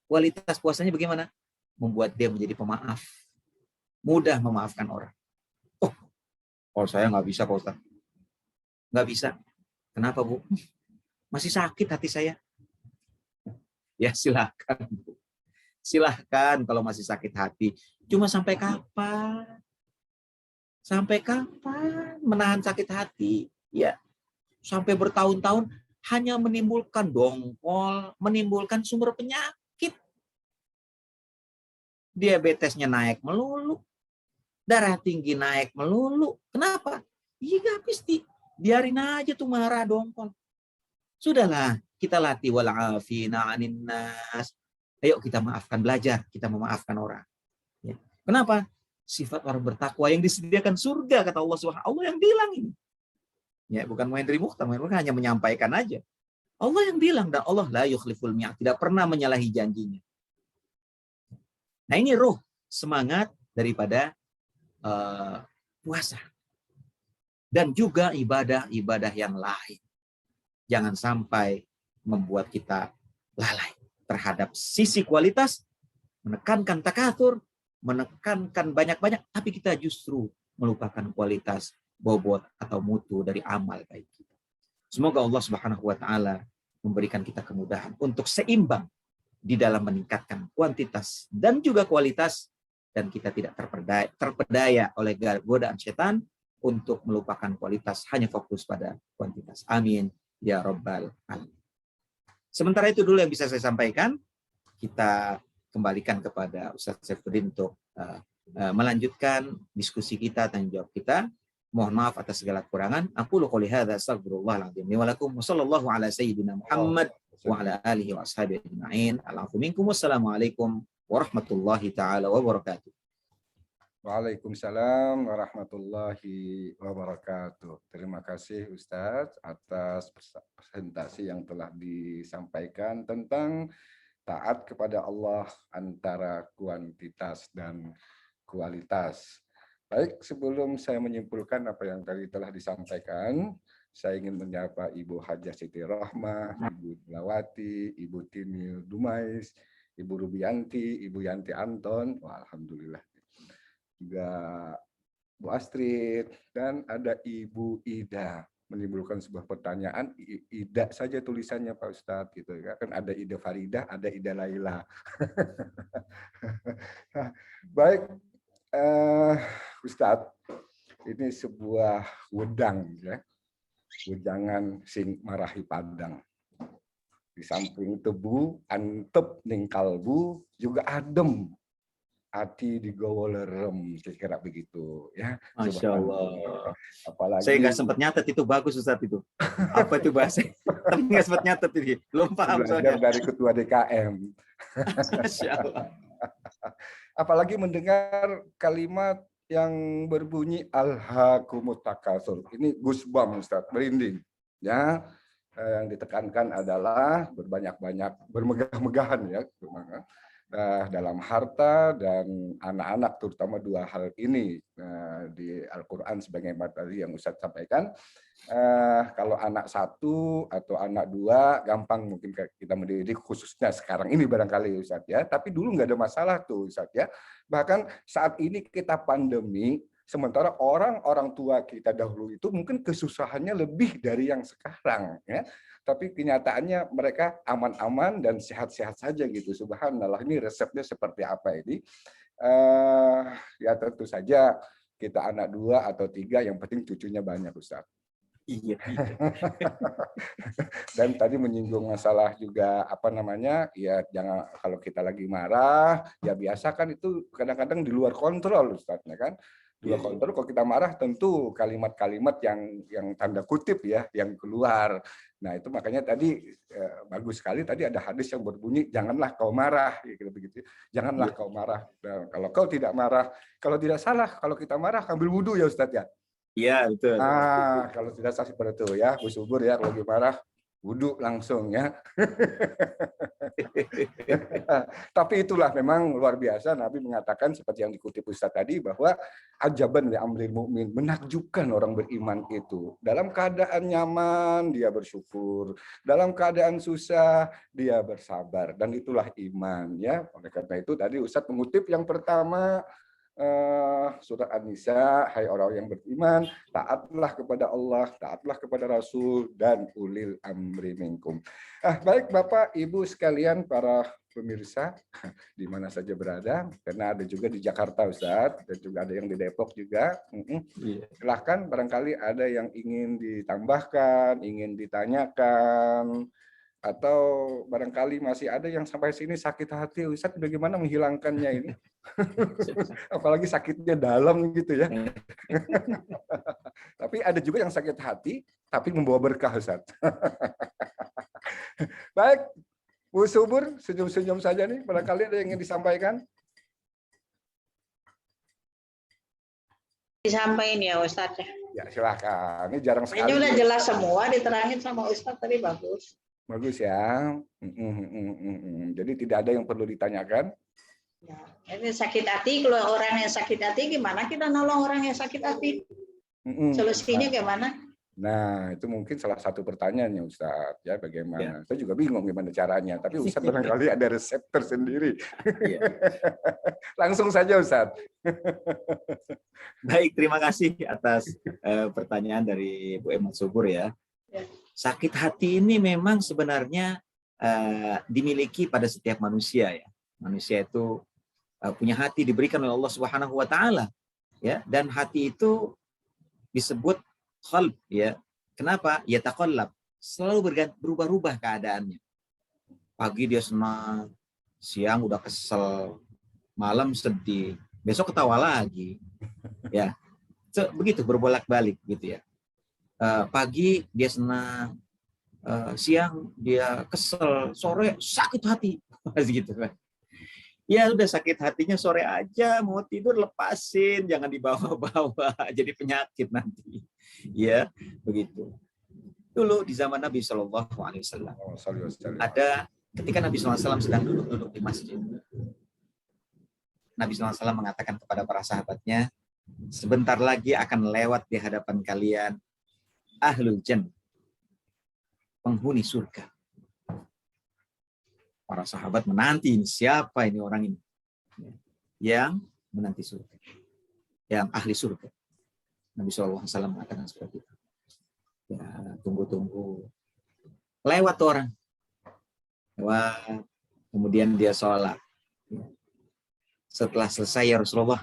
kualitas puasanya bagaimana? Membuat dia menjadi pemaaf. Mudah memaafkan orang. Oh, kalau saya nggak bisa, Pak Ustaz. Nggak bisa. Kenapa, Bu? Masih sakit hati saya. Ya silahkan, Bu. Silahkan kalau masih sakit hati. Cuma sampai kapan? Sampai kapan menahan sakit hati? Ya, sampai bertahun-tahun hanya menimbulkan dongkol, menimbulkan sumber penyakit. Diabetesnya naik melulu. Darah tinggi naik melulu. Kenapa? Iya, habis biarin aja tuh marah dongkol. Sudahlah, kita latih wal 'afina 'anin nas. Ayo kita maafkan, belajar kita memaafkan orang. Ya. Kenapa? Sifat orang bertakwa yang disediakan surga, kata Allah Subhanahu. Allah yang bilang ini. Ya, bukan Hendri Mukhtar, hanya menyampaikan aja. Allah yang bilang, dan Allah la yukhliful mi'ad, tidak pernah menyalahi janjinya. Nah, ini roh semangat daripada puasa. Dan juga ibadah-ibadah yang lain. Jangan sampai membuat kita lalai terhadap sisi kualitas, menekankan takatur, menekankan banyak-banyak, tapi kita justru melupakan kualitas, bobot atau mutu dari amal baik kita. Semoga Allah Subhanahu wa taala memberikan kita kemudahan untuk seimbang di dalam meningkatkan kuantitas dan juga kualitas, dan kita tidak terpedaya oleh godaan setan untuk melupakan kualitas, hanya fokus pada kuantitas. Amin ya rabbal alamin. Sementara itu dulu yang bisa saya sampaikan. Kita kembalikan kepada Ustaz Saifuddin untuk melanjutkan diskusi kita, tanya jawab kita. Mohon maaf atas segala kekurangan. Aqulu qouli hadza astaghfirullahal azim li wa lakum wa sallallahu ala sayyidina Muhammad wa ala alihi wa ashabihi ajma'in. Al'afu minkum. Wassalamualaikum warahmatullahi taala wabarakatuh. Waalaikumsalam warahmatullahi wabarakatuh. Terima kasih Ustadz atas presentasi yang telah disampaikan tentang taat kepada Allah antara kuantitas dan kualitas. Baik, sebelum saya menyimpulkan apa yang tadi telah disampaikan, saya ingin menyapa Ibu Hajah Siti Rohmah, Ibu Lawati, Ibu Tinil Dumais, Ibu Rubianti, Ibu Yanti Anton. Wah, alhamdulillah. Juga Bu Astrid, dan ada Ibu Ida. Menimbulkan sebuah pertanyaan, Ida saja tulisannya Pak Ustadz, gitu kan ada Ida Faridah, ada Ida Laila. Baik, Ustadz, ini sebuah wedang, ya, wedangan sing marahi padang. Di samping tebu, antep ning kalbu, juga adem. Hati digawa lerem, kira-kira begitu, ya. Masya Allah. Apalagi saya nggak sempat nyatet itu, bagus Ustaz itu. Apa itu bahasa? Tapi nggak sempat nyatet ini. Belum paham belajar soalnya. dari ketua DKM. Masya Allah. Apalagi mendengar kalimat yang berbunyi alhaakumut takatsur. Ini goosebumps, Ustaz, merinding. Ya, yang ditekankan adalah berbanyak-banyak, bermegah-megahan, ya, dalam harta dan anak-anak, terutama dua hal ini di Al-Quran sebagai materi yang Ustadz sampaikan. Kalau anak satu atau anak dua gampang mungkin kita mendidik, khususnya sekarang ini barangkali Ustadz, ya, tapi dulu nggak ada masalah tuh Ustadz, ya. Bahkan saat ini kita pandemi, sementara orang tua kita dahulu itu mungkin kesusahannya lebih dari yang sekarang, ya. Tapi kenyataannya mereka aman-aman dan sehat-sehat saja gitu. Subhanallah, ini resepnya seperti apa ini? Ya tentu saja kita anak 2 atau 3, yang penting cucunya banyak, Ustaz. Iya. Dan tadi menyinggung masalah juga apa namanya, ya jangan, kalau kita lagi marah, ya biasa kan itu kadang-kadang di luar kontrol, Ustaz, ya kan? Dua kontrol. Kalau kita marah tentu kalimat-kalimat yang tanda kutip, ya, yang keluar. Nah itu makanya tadi bagus sekali tadi ada hadis yang berbunyi janganlah kau marah, gitu begitu. Janganlah kau marah. Nah, kalau kau tidak marah, kalau tidak salah kalau kita marah ambil wudhu, ya Ustadz, ya. Iya, betul. Kalau tidak saksi seperti itu ya, subur ya, kalau gimana wudhu langsung ya. Tapi itulah memang luar biasa, Nabi mengatakan seperti yang dikutip Ustaz tadi, bahwa ajaban li amril mukmin, menakjubkan orang beriman itu. Dalam keadaan nyaman dia bersyukur, dalam keadaan susah dia bersabar, dan itulah iman ya. Oleh karena itu tadi Ustaz mengutip yang pertama, surat An-Nisa, hai orang yang beriman, taatlah kepada Allah, taatlah kepada Rasul, dan ulil amri minkum. Baik Bapak, Ibu sekalian, para pemirsa, di mana saja berada, karena ada juga di Jakarta Ustaz, dan juga ada yang di Depok juga. Silahkan, barangkali ada yang ingin ditambahkan, ingin ditanyakan, atau barangkali masih ada yang sampai sini sakit hati, Ustaz bagaimana menghilangkannya ini? Apalagi sakitnya dalam gitu ya. Tapi ada juga yang sakit hati, tapi membawa berkah Ustaz. Baik, Bu Subur, senyum-senyum saja nih, barangkali ada yang ingin disampaikan. Disampaikan ya Ustaz. Ya silakan, ini jarang sekali. Ini udah jelas semua, diterangin sama Ustaz tadi, bagus. Bagus ya. Jadi tidak ada yang perlu ditanyakan. Ya, ini sakit hati, kalau orang yang sakit hati gimana kita nolong orang yang sakit hati? Solusinya gimana? Nah, itu mungkin salah satu pertanyaannya Ustaz, ya bagaimana? Ya. Saya juga bingung gimana caranya, tapi Ustaz barangkali ada resep tersendiri. Ya. Langsung saja Ustaz. Baik, terima kasih atas pertanyaan dari Bu Eman Subur ya. Sakit hati ini memang sebenarnya dimiliki pada setiap manusia ya. Manusia itu punya hati diberikan oleh Allah Subhanahu wa taala ya, dan hati itu disebut qalb ya. Kenapa? Ya taqallab, selalu berubah-ubah keadaannya. Pagi dia senang, siang udah kesel, malam sedih, besok ketawa lagi. Ya. Begitu berbolak-balik gitu ya. Pagi dia senang, siang dia kesel, sore sakit hati, gitu kan. Ya udah sakit hatinya sore aja, mau tidur lepasin, jangan dibawa-bawa, jadi penyakit nanti. Ya, begitu. Dulu di zaman Nabi Shallallahu Alaihi Wasallam, ada ketika Nabi SAW sedang duduk-duduk di masjid, Nabi SAW mengatakan kepada para sahabatnya, sebentar lagi akan lewat di hadapan kalian ahlul jannah, penghuni surga. Para sahabat menanti, ini siapa ini orang ini yang menanti surga, yang ahli surga. Nabi SAW mengatakan seperti itu. Ya, tunggu-tunggu. Lewat orang. Lewat. Kemudian dia sholat. Setelah selesai, ya Rasulullah,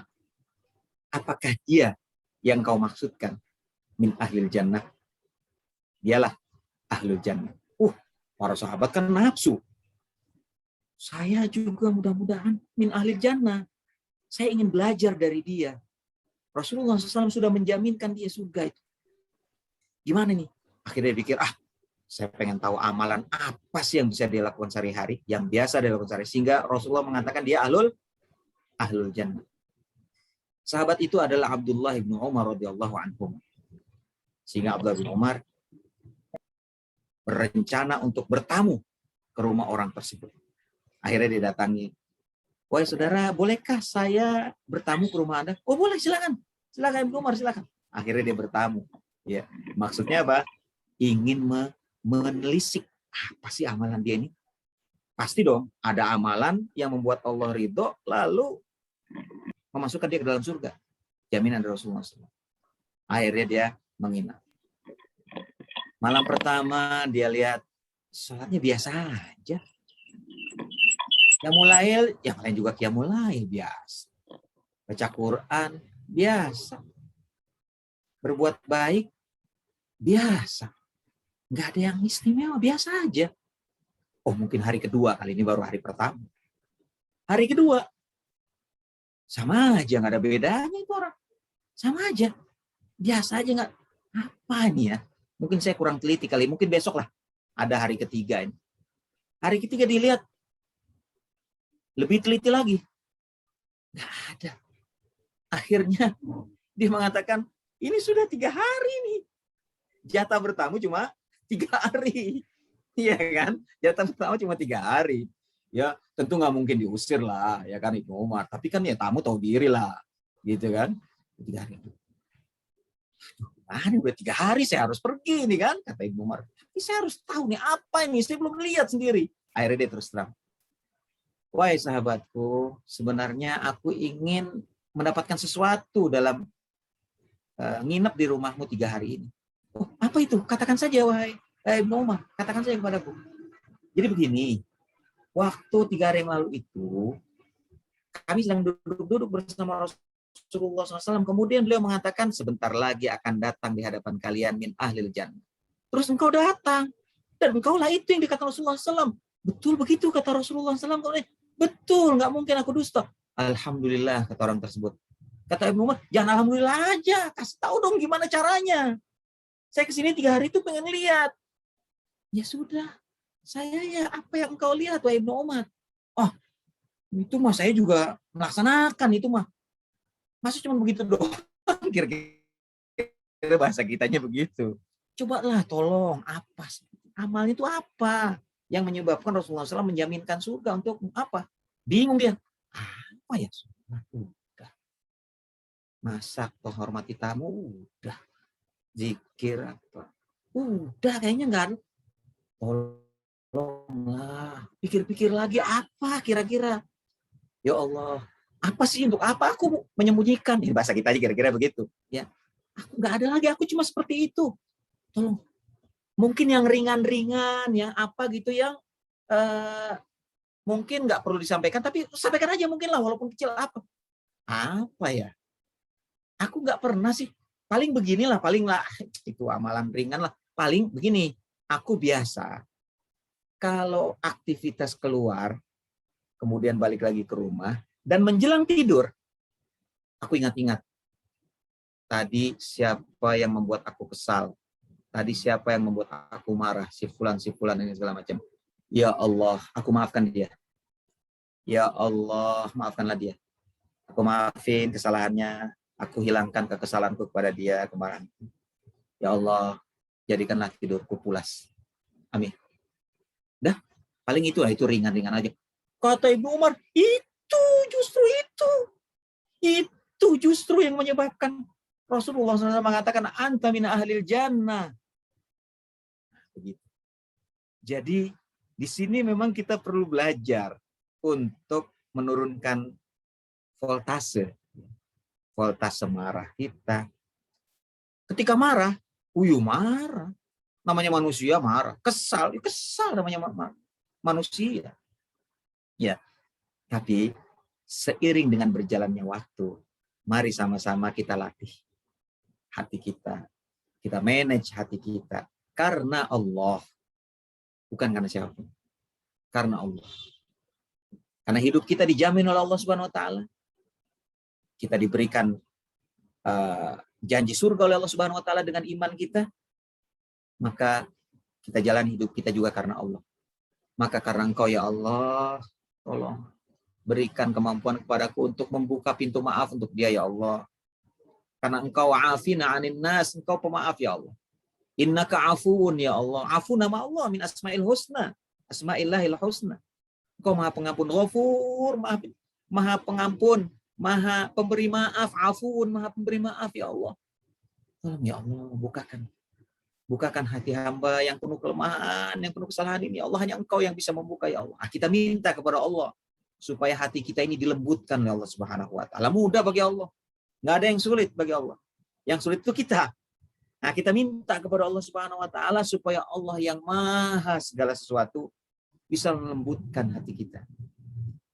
apakah dia yang kau maksudkan min ahlil jannah? Dialah ahlul jannah. Para sahabat kan nafsu. Saya juga mudah-mudahan min ahlil jannah. Saya ingin belajar dari dia. Rasulullah SAW sudah menjaminkan dia surga itu. Gimana nih? Akhirnya dia pikir, saya pengen tahu amalan apa sih yang bisa dilakukan sehari-hari, yang biasa dilakukan sehari-hari. Sehingga Rasulullah mengatakan dia ahlul jannah. Sahabat itu adalah Abdullah bin Umar radhiyallahu anhu. Sehingga Abdullah bin Umar berencana untuk bertamu ke rumah orang tersebut. Akhirnya dia datangi. Wahai saudara, bolehkah saya bertamu ke rumah Anda? Oh boleh, silakan. Silakan Ibnu Umar, silakan. Akhirnya dia bertamu. Ya, maksudnya apa? Ingin menelisik apa sih amalan dia ini? Pasti dong, ada amalan yang membuat Allah ridho, lalu memasukkan dia ke dalam surga. Jaminan dari Rasulullah SAW. Akhirnya dia menginap. Malam pertama dia lihat sholatnya biasa aja. Qiyamul Lail, yang lain juga Qiyamul Lail biasa. Baca Quran biasa. Berbuat baik biasa. Nggak ada yang istimewa, biasa aja. Oh mungkin hari kedua, kali ini baru hari pertama. Hari kedua, sama aja, nggak ada bedanya itu orang. Sama aja. Biasa aja, nggak. Apa nih ya? Mungkin saya kurang teliti kali, mungkin besok lah. Ada hari ketiga ini. Hari ketiga dilihat, lebih teliti lagi. Nggak ada. Akhirnya dia mengatakan, Ini sudah 3 hari nih. Jatah bertamu cuma 3 hari. Iya kan? Jatah bertamu cuma 3 hari. Ya, tentu nggak mungkin diusir lah, ya kan Ibnu Umar. Tapi kan ya tamu tahu diri lah, gitu kan? 3 hari. Ini udah 3 hari saya harus pergi nih kan, kata Ibnu Umar. Ini saya harus tahu nih apa ini, saya belum lihat sendiri. Akhirnya dia terus terang. Wahai sahabatku, sebenarnya aku ingin mendapatkan sesuatu dalam nginep di rumahmu 3 hari ini. Oh, apa itu? Katakan saja, wahai Ibnu Umar, katakan saja kepadaku. Jadi begini, waktu 3 hari yang lalu itu, kami sedang duduk-duduk bersama Rasulullah SAW. Kemudian beliau mengatakan, sebentar lagi akan datang di hadapan kalian min ahlil jannah. Terus engkau datang. Dan engkaulah itu yang dikatakan Rasulullah SAW. Betul begitu, kata Rasulullah SAW. Betul, nggak mungkin aku dusta. Alhamdulillah, kata orang tersebut. Kata Ibnu Umar, jangan alhamdulillah aja. Kasih tahu dong gimana caranya. Saya kesini 3 hari itu pengen lihat. Ya sudah, saya ya apa yang engkau lihat, wahai Ibnu Umar? Oh, itu mah saya juga melaksanakan itu mah. Masa cuma begitu doang? Kira-kira bahasa kitanya begitu. Cobalah tolong, apa amalnya itu apa yang menyebabkan Rasulullah SAW menjaminkan surga untuk apa? Bingung dia. Apa ya? Udah. Masak, menghormati tamu, udah. Zikir apa? Udah, kayaknya enggak ada. Tolonglah. Pikir-pikir lagi apa kira-kira? Ya Allah, apa sih, untuk apa aku menyembunyikan? Ini bahasa kita aja kira-kira begitu. Ya, aku nggak ada lagi, aku cuma seperti itu. Tolong. Mungkin yang ringan-ringan, yang apa gitu, yang mungkin nggak perlu disampaikan, tapi sampaikan aja mungkin lah, walaupun kecil apa. Apa ya? Aku nggak pernah sih. Paling beginilah, paling lah, itu amalan ringan lah. Paling begini, aku biasa. Kalau aktivitas keluar, kemudian balik lagi ke rumah, dan menjelang tidur, aku ingat-ingat. Tadi siapa yang membuat aku kesal? Tadi siapa yang membuat aku marah? Si fulan ini segala macam. Ya Allah, aku maafkan dia. Ya Allah, maafkanlah dia. Aku maafin kesalahannya. Aku hilangkan kekesalanku kepada dia kemarin. Ya Allah, jadikanlah tidurku pulas. Amin. Dah, paling itulah, itu ringan-ringan aja. Kata Ibnu Umar, itu justru yang menyebabkan Rasulullah SAW mengatakan anta mina ahlil jannah. Begitu. Jadi di sini memang kita perlu belajar untuk menurunkan voltase marah kita. Ketika marah, marah. Namanya manusia marah, kesal namanya manusia. Ya, tapi seiring dengan berjalannya waktu, mari sama-sama kita latih hati kita. Kita manage hati kita. Karena Allah. Bukan karena siapapun. Karena Allah. Karena hidup kita dijamin oleh Allah Subhanahu wa taala. Kita diberikan janji surga oleh Allah Subhanahu wa taala dengan iman kita. Maka kita jalan hidup kita juga karena Allah. Maka karena Engkau ya Allah, tolong berikan kemampuan kepadaku untuk membuka pintu maaf untuk dia ya Allah. Karena Engkau afina 'anin nas, Engkau pemaaf ya Allah. Innaka afuun ya Allah. Afu nama Allah min asma'il husna. Asma'illahil husna. Engkau Maha Pengampun, Ghafur, Maha Pengampun, Maha Pemberi maaf, Afuun, Maha Pemberi maaf ya Allah. Tolong ya Allah, bukakan hati hamba yang penuh kelemahan, yang penuh kesalahan ini. Ya Allah, hanya Engkau yang bisa membuka ya Allah. Kita minta kepada Allah supaya hati kita ini dilembutkan oleh Allah Subhanahu wa taala. Mudah bagi Allah. Nggak ada yang sulit bagi Allah. Yang sulit itu kita. Nah, kita minta kepada Allah Subhanahu wa taala supaya Allah yang maha segala sesuatu bisa melembutkan hati kita.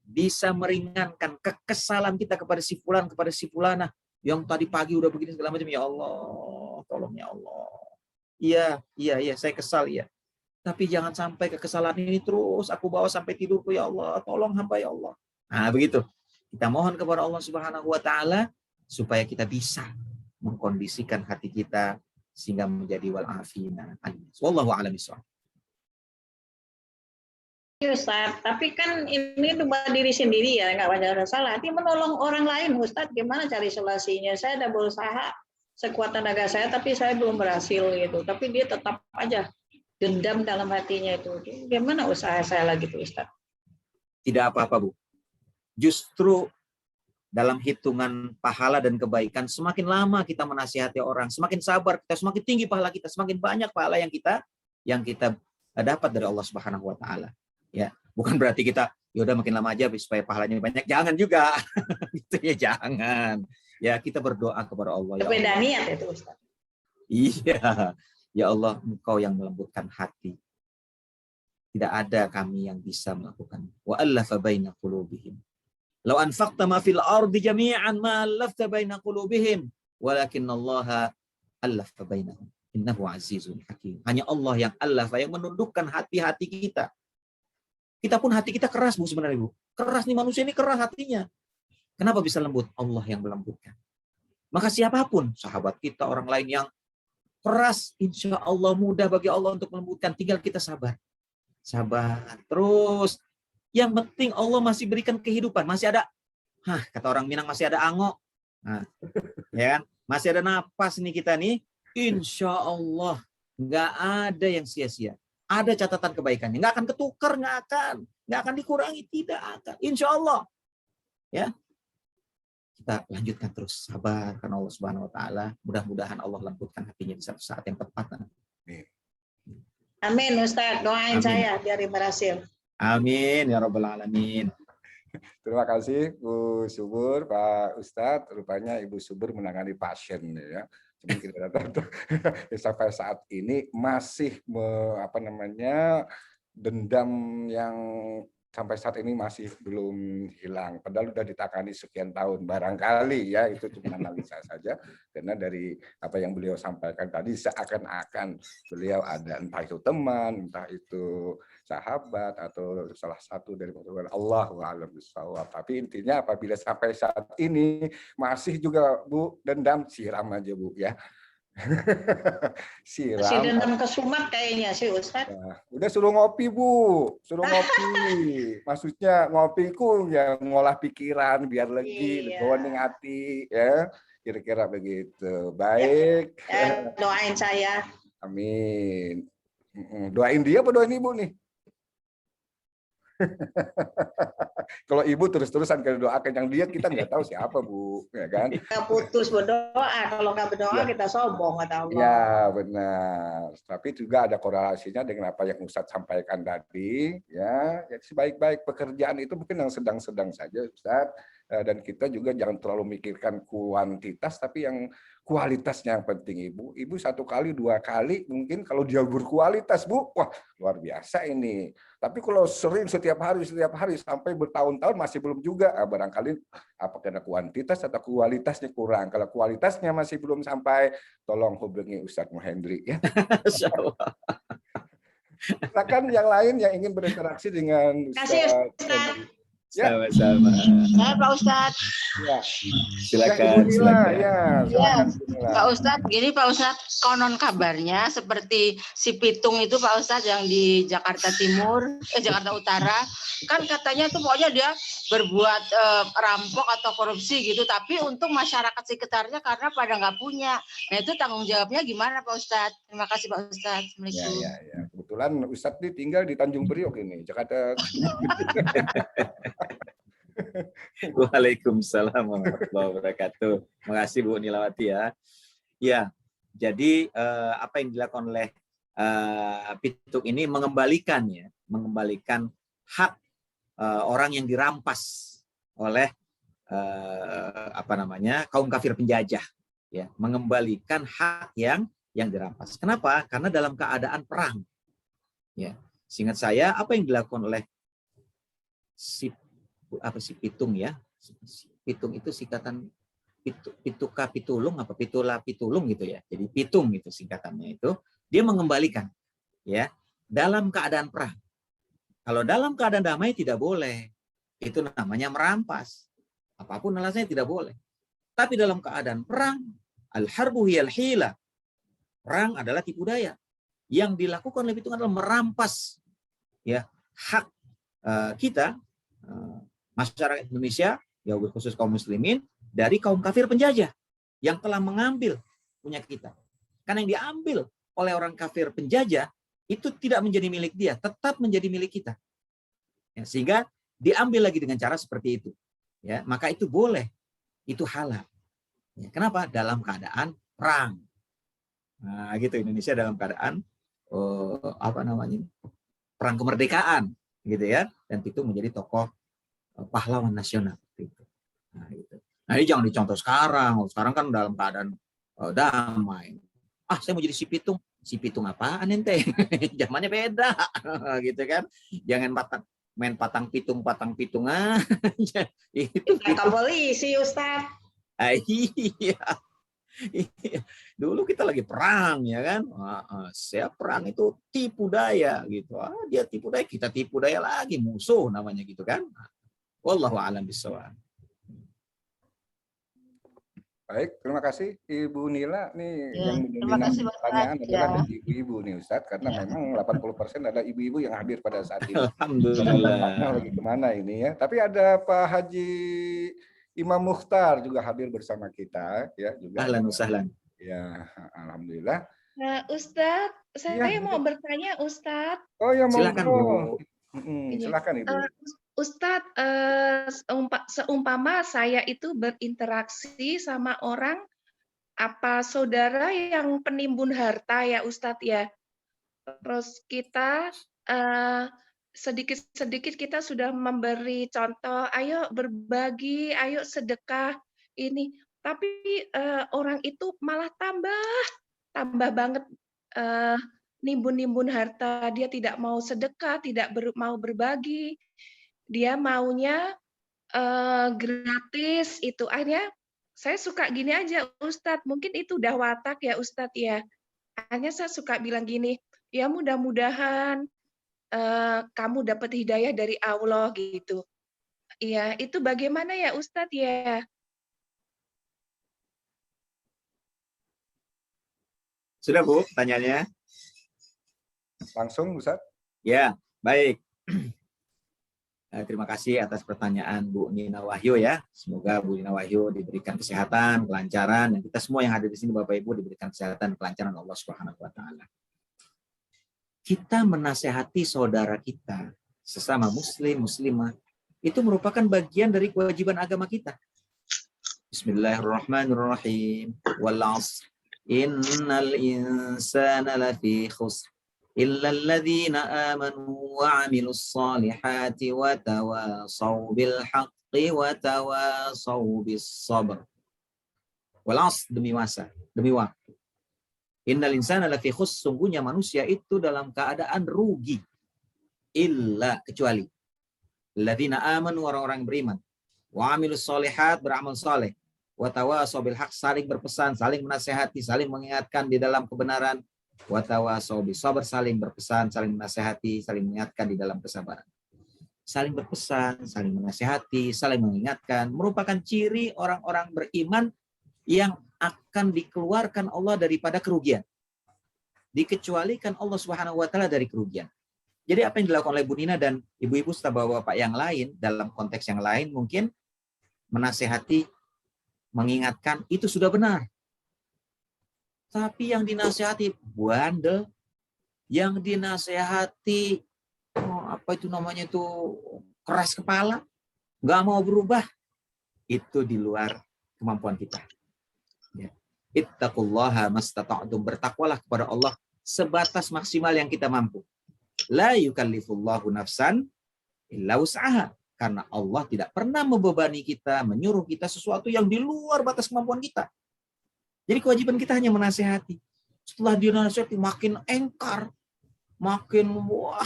Bisa meringankan kekesalan kita kepada si fulan, kepada si fulana yang tadi pagi udah begini segala macam. Ya Allah, tolong ya Allah. Iya, saya kesal ya. Tapi jangan sampai kekesalan ini terus aku bawa sampai tidurku ya Allah. Tolong hamba ya Allah. Nah, begitu. Kita mohon kepada Allah Subhanahu wa taala supaya kita bisa mengkondisikan hati kita sehingga menjadi wal afina. Wallahu a'lam bishawab. Ustaz, tapi kan ini cuma diri sendiri ya, nggak ada salah. Nanti menolong orang lain, Ustaz, gimana cari solusinya? Saya udah berusaha sekuat tenaga saya, tapi saya belum berhasil gitu. Tapi dia tetap aja dendam dalam hatinya itu. Gimana usaha saya lagi tuh Ustaz? Tidak apa-apa, Bu. Justru dalam hitungan pahala dan kebaikan, semakin lama kita menasihati orang, semakin sabar kita, semakin tinggi pahala kita, semakin banyak pahala yang kita dapat dari Allah Subhanahu wa taala. Ya, bukan berarti kita ya udah makin lama aja supaya pahalanya banyak. Jangan juga. Gitu ya, jangan. Ya, kita berdoa kepada Allah. Beda niat itu Ustaz. Iya. Ya Allah, Engkau yang melembutkan hati. Tidak ada kami yang bisa melakukan. Wa allafa baina qulubihim. Lau anfaqta ma fil ardi jami'an ma allafta baina qulubihim walakinallaha allafa bainahum. Innahu azizun hakim. Hanya Allah yang allafa, yang menundukkan hati-hati kita. Kita pun hati kita keras, Bu, sebenarnya, Bu. Keras nih, manusia ini keras hatinya. Kenapa bisa lembut? Allah yang melembutkan. Maka siapapun, sahabat kita, orang lain yang keras, insya Allah mudah bagi Allah untuk melembutkan. Tinggal kita sabar. Sabar. Terus, yang penting Allah masih berikan kehidupan. Masih ada, kata orang Minang, masih ada angok. Nah, ya kan? Masih ada napas nih kita nih. Insya Allah. Nggak ada yang sia-sia. Ada catatan kebaikannya. Nggak akan ketukar, nggak akan dikurangi, tidak akan. Insya Allah. Ya. Kita lanjutkan terus sabar karena Allah Subhanahu wa taala. Mudah-mudahan Allah lembutkan hatinya di satu saat yang tepat. Amin Ustaz, doain saya biar berhasil. Amin ya rabbal alamin. Terima kasih Bu Subur, Pak Ustadz. Rupanya Ibu Subur menangani pasien ya. Cuma kita tahu sampai saat ini masih dendam yang sampai saat ini masih belum hilang. Padahal sudah ditangani sekian tahun. Barangkali ya itu cuma analisa saja. Karena dari apa yang beliau sampaikan tadi seakan-akan beliau ada entah itu teman, entah itu sahabat atau salah satu dari Allahu a'lam bishawab. Tapi intinya apabila sampai saat ini masih juga Bu dendam, siram aja Bu ya. Siram. Masih dendam ke Sumat kayaknya sih Ustaz. Nah, udah suruh ngopi Bu, suruh ngopi. Maksudnya ngopiku yang ngolah pikiran biar legi, legoning hati ya. Kira-kira begitu. Baik. Doain saya. Amin. Doain dia apa doain Ibu nih? Kalau Ibu terus-terusan kalau doakan yang dia kita nggak tahu siapa Bu, ya kan? Kita putus berdoa, kalau nggak berdoa kita sombong kata Allah. Ya benar. Tapi juga ada korelasinya dengan apa yang Ustadz sampaikan tadi, ya. Jadi sebaik-baik pekerjaan itu mungkin yang sedang-sedang saja Ustadz. Dan kita juga jangan terlalu mikirkan kuantitas, tapi yang kualitasnya yang penting Ibu. Ibu 1 kali, 2 kali, mungkin kalau dia berkualitas Bu, wah luar biasa ini. Tapi kalau sering setiap hari sampai bertahun-tahun masih belum juga, barangkali apa karena kuantitas atau kualitasnya kurang. Kalau kualitasnya masih belum sampai, tolong hubungi Ustadz Muhendri ya. Silakan yang lain yang ingin berinteraksi dengan Ustadz. Ya. Sama-sama. Ya, Pak Ustadz. Ya. Silakan. Ya, Pak Ustadz, gini Pak Ustadz, konon kabarnya seperti si Pitung itu Pak Ustadz yang di Jakarta Timur, Jakarta Utara, kan katanya tuh pokoknya dia berbuat rampok atau korupsi gitu, tapi untuk masyarakat sekitarnya karena pada nggak punya. Nah itu tanggung jawabnya gimana Pak Ustadz? Terima kasih Pak Ustadz. Assalamualaikum. Ya. Kebetulan Ustadz ini tinggal di Tanjung Priok ini, Jakarta. Waalaikumsalam warahmatullahi wabarakatuh. Terima kasih Bu Nilawati ya. Ya, jadi apa yang dilakukan oleh Pitung ini mengembalikan hak orang yang dirampas oleh kaum kafir penjajah, ya, mengembalikan hak yang dirampas. Kenapa? Karena dalam keadaan perang. Ya, seingat saya apa yang dilakukan oleh si Pitung ya. Pitung itu singkatan Pituka Pitulung apa Pitula Pitulung gitu ya. Jadi Pitung itu singkatannya itu. Dia mengembalikan ya dalam keadaan perang. Kalau dalam keadaan damai tidak boleh. Itu namanya merampas. Apapun alasannya tidak boleh. Tapi dalam keadaan perang, al-harbu hiyal hila. Perang adalah tipu daya. Yang dilakukan oleh Pitung adalah merampas ya hak kita masyarakat Indonesia, ya khusus kaum muslimin dari kaum kafir penjajah yang telah mengambil punya kita. Karena yang diambil oleh orang kafir penjajah itu tidak menjadi milik dia, tetap menjadi milik kita. Ya, sehingga diambil lagi dengan cara seperti itu. Ya, maka itu boleh, itu halal. Ya, kenapa? Dalam keadaan perang. Nah, gitu, Indonesia dalam keadaan perang kemerdekaan, gitu ya. Dan itu menjadi tokoh pahlawan nasional. Gitu. Nah, gitu. Nah, ini jangan dicontoh sekarang. Sekarang kan dalam keadaan damai. Saya mau jadi si Pitung. Si Pitung apaan ente? Zamannya beda, gitu kan? Jangan main patang pitung aja. Itu Kata polisi, Ustaz. Iya. Dulu kita lagi perang, ya kan? Saya perang itu tipu daya, gitu. Dia tipu daya, kita tipu daya lagi, musuh namanya, gitu kan? Wallahu a'lam bishawab. Baik, terima kasih Ibu Nila nih Ya, yang terima mendominasi kasih, Pak pertanyaan Ustadz. adalah Ya. dari ibu-ibu nih Ustadz, karena memang 80% adalah ibu-ibu yang hadir pada saat ini. Alhamdulillah. Lagi kemana ini ya? Tapi ada Pak Haji Imam Mukhtar juga hadir bersama kita ya juga. Ahlan wasahlan. Ya, alhamdulillah. Ustadz, saya Ya, mau bertanya Ustadz. oh ya, Silakan, monggo. Iya. Silakan Ibu. Ustadz, seumpama saya itu berinteraksi sama orang apa saudara yang penimbun harta ya Ustadz ya. Terus kita sedikit-sedikit kita sudah memberi contoh, ayo berbagi, ayo sedekah ini. Tapi orang itu malah tambah banget nimbun-nimbun harta. Dia tidak mau sedekah, tidak mau berbagi. Dia maunya gratis itu. Akhirnya saya suka gini aja Ustadz, mungkin itu udah watak ya Ustadz ya. Akhirnya saya suka bilang gini, ya mudah-mudahan kamu dapat hidayah dari Allah gitu. Iya, itu bagaimana ya Ustadz ya? Sudah Bu, pertanyaannya? Langsung Ustadz. Ya, baik. Terima kasih atas pertanyaan Bu Nina Wahyu ya. Semoga Bu Nina Wahyu diberikan kesehatan, kelancaran, dan kita semua yang hadir di sini Bapak Ibu diberikan kesehatan, kelancaran Allah Subhanahu wa taala. Kita menasehati saudara kita, sesama muslim, muslimah, itu merupakan bagian dari kewajiban agama kita. Bismillahirrahmanirrahim. Wal 'ashr. Innal insana lafi khusr. إلا الذين آمنوا وعملوا الصالحات وتواصوا بالحق وتواصوا بالصبر. Walas demi masa, demi waktu. Innal insana lafi khusr, sungguhnya manusia itu dalam keadaan rugi. Illa, kecuali alladzina amanu, orang-orang yang beriman. Wa amilus sholihat, beramal saleh. Wa tawasaw bil haq, saling berpesan, saling menasihati, saling mengingatkan di dalam kebenaran. Watawasaw bisabr, saling berpesan, saling menasihati, saling mengingatkan di dalam kesabaran. Saling berpesan, saling menasihati, saling mengingatkan merupakan ciri orang-orang beriman yang akan dikeluarkan Allah daripada kerugian. Dikecualikan Allah Subhanahu wa taala dari kerugian. Jadi apa yang dilakukan oleh Bu Nina dan ibu-ibu serta bapak-bapak yang lain dalam konteks yang lain mungkin menasihati, mengingatkan itu sudah benar. Tapi yang dinasehati bandel, yang dinasehati apa itu namanya itu keras kepala, nggak mau berubah, itu di luar kemampuan kita. Ya. Ittaqullaha mastata'tum, bertakwalah kepada Allah sebatas maksimal yang kita mampu. La yukallifullahu nafsan illa wus'aha, karena Allah tidak pernah membebani kita, menyuruh kita sesuatu yang di luar batas kemampuan kita. Jadi kewajiban kita hanya menasehati. Setelah dia nasihati makin engkar, makin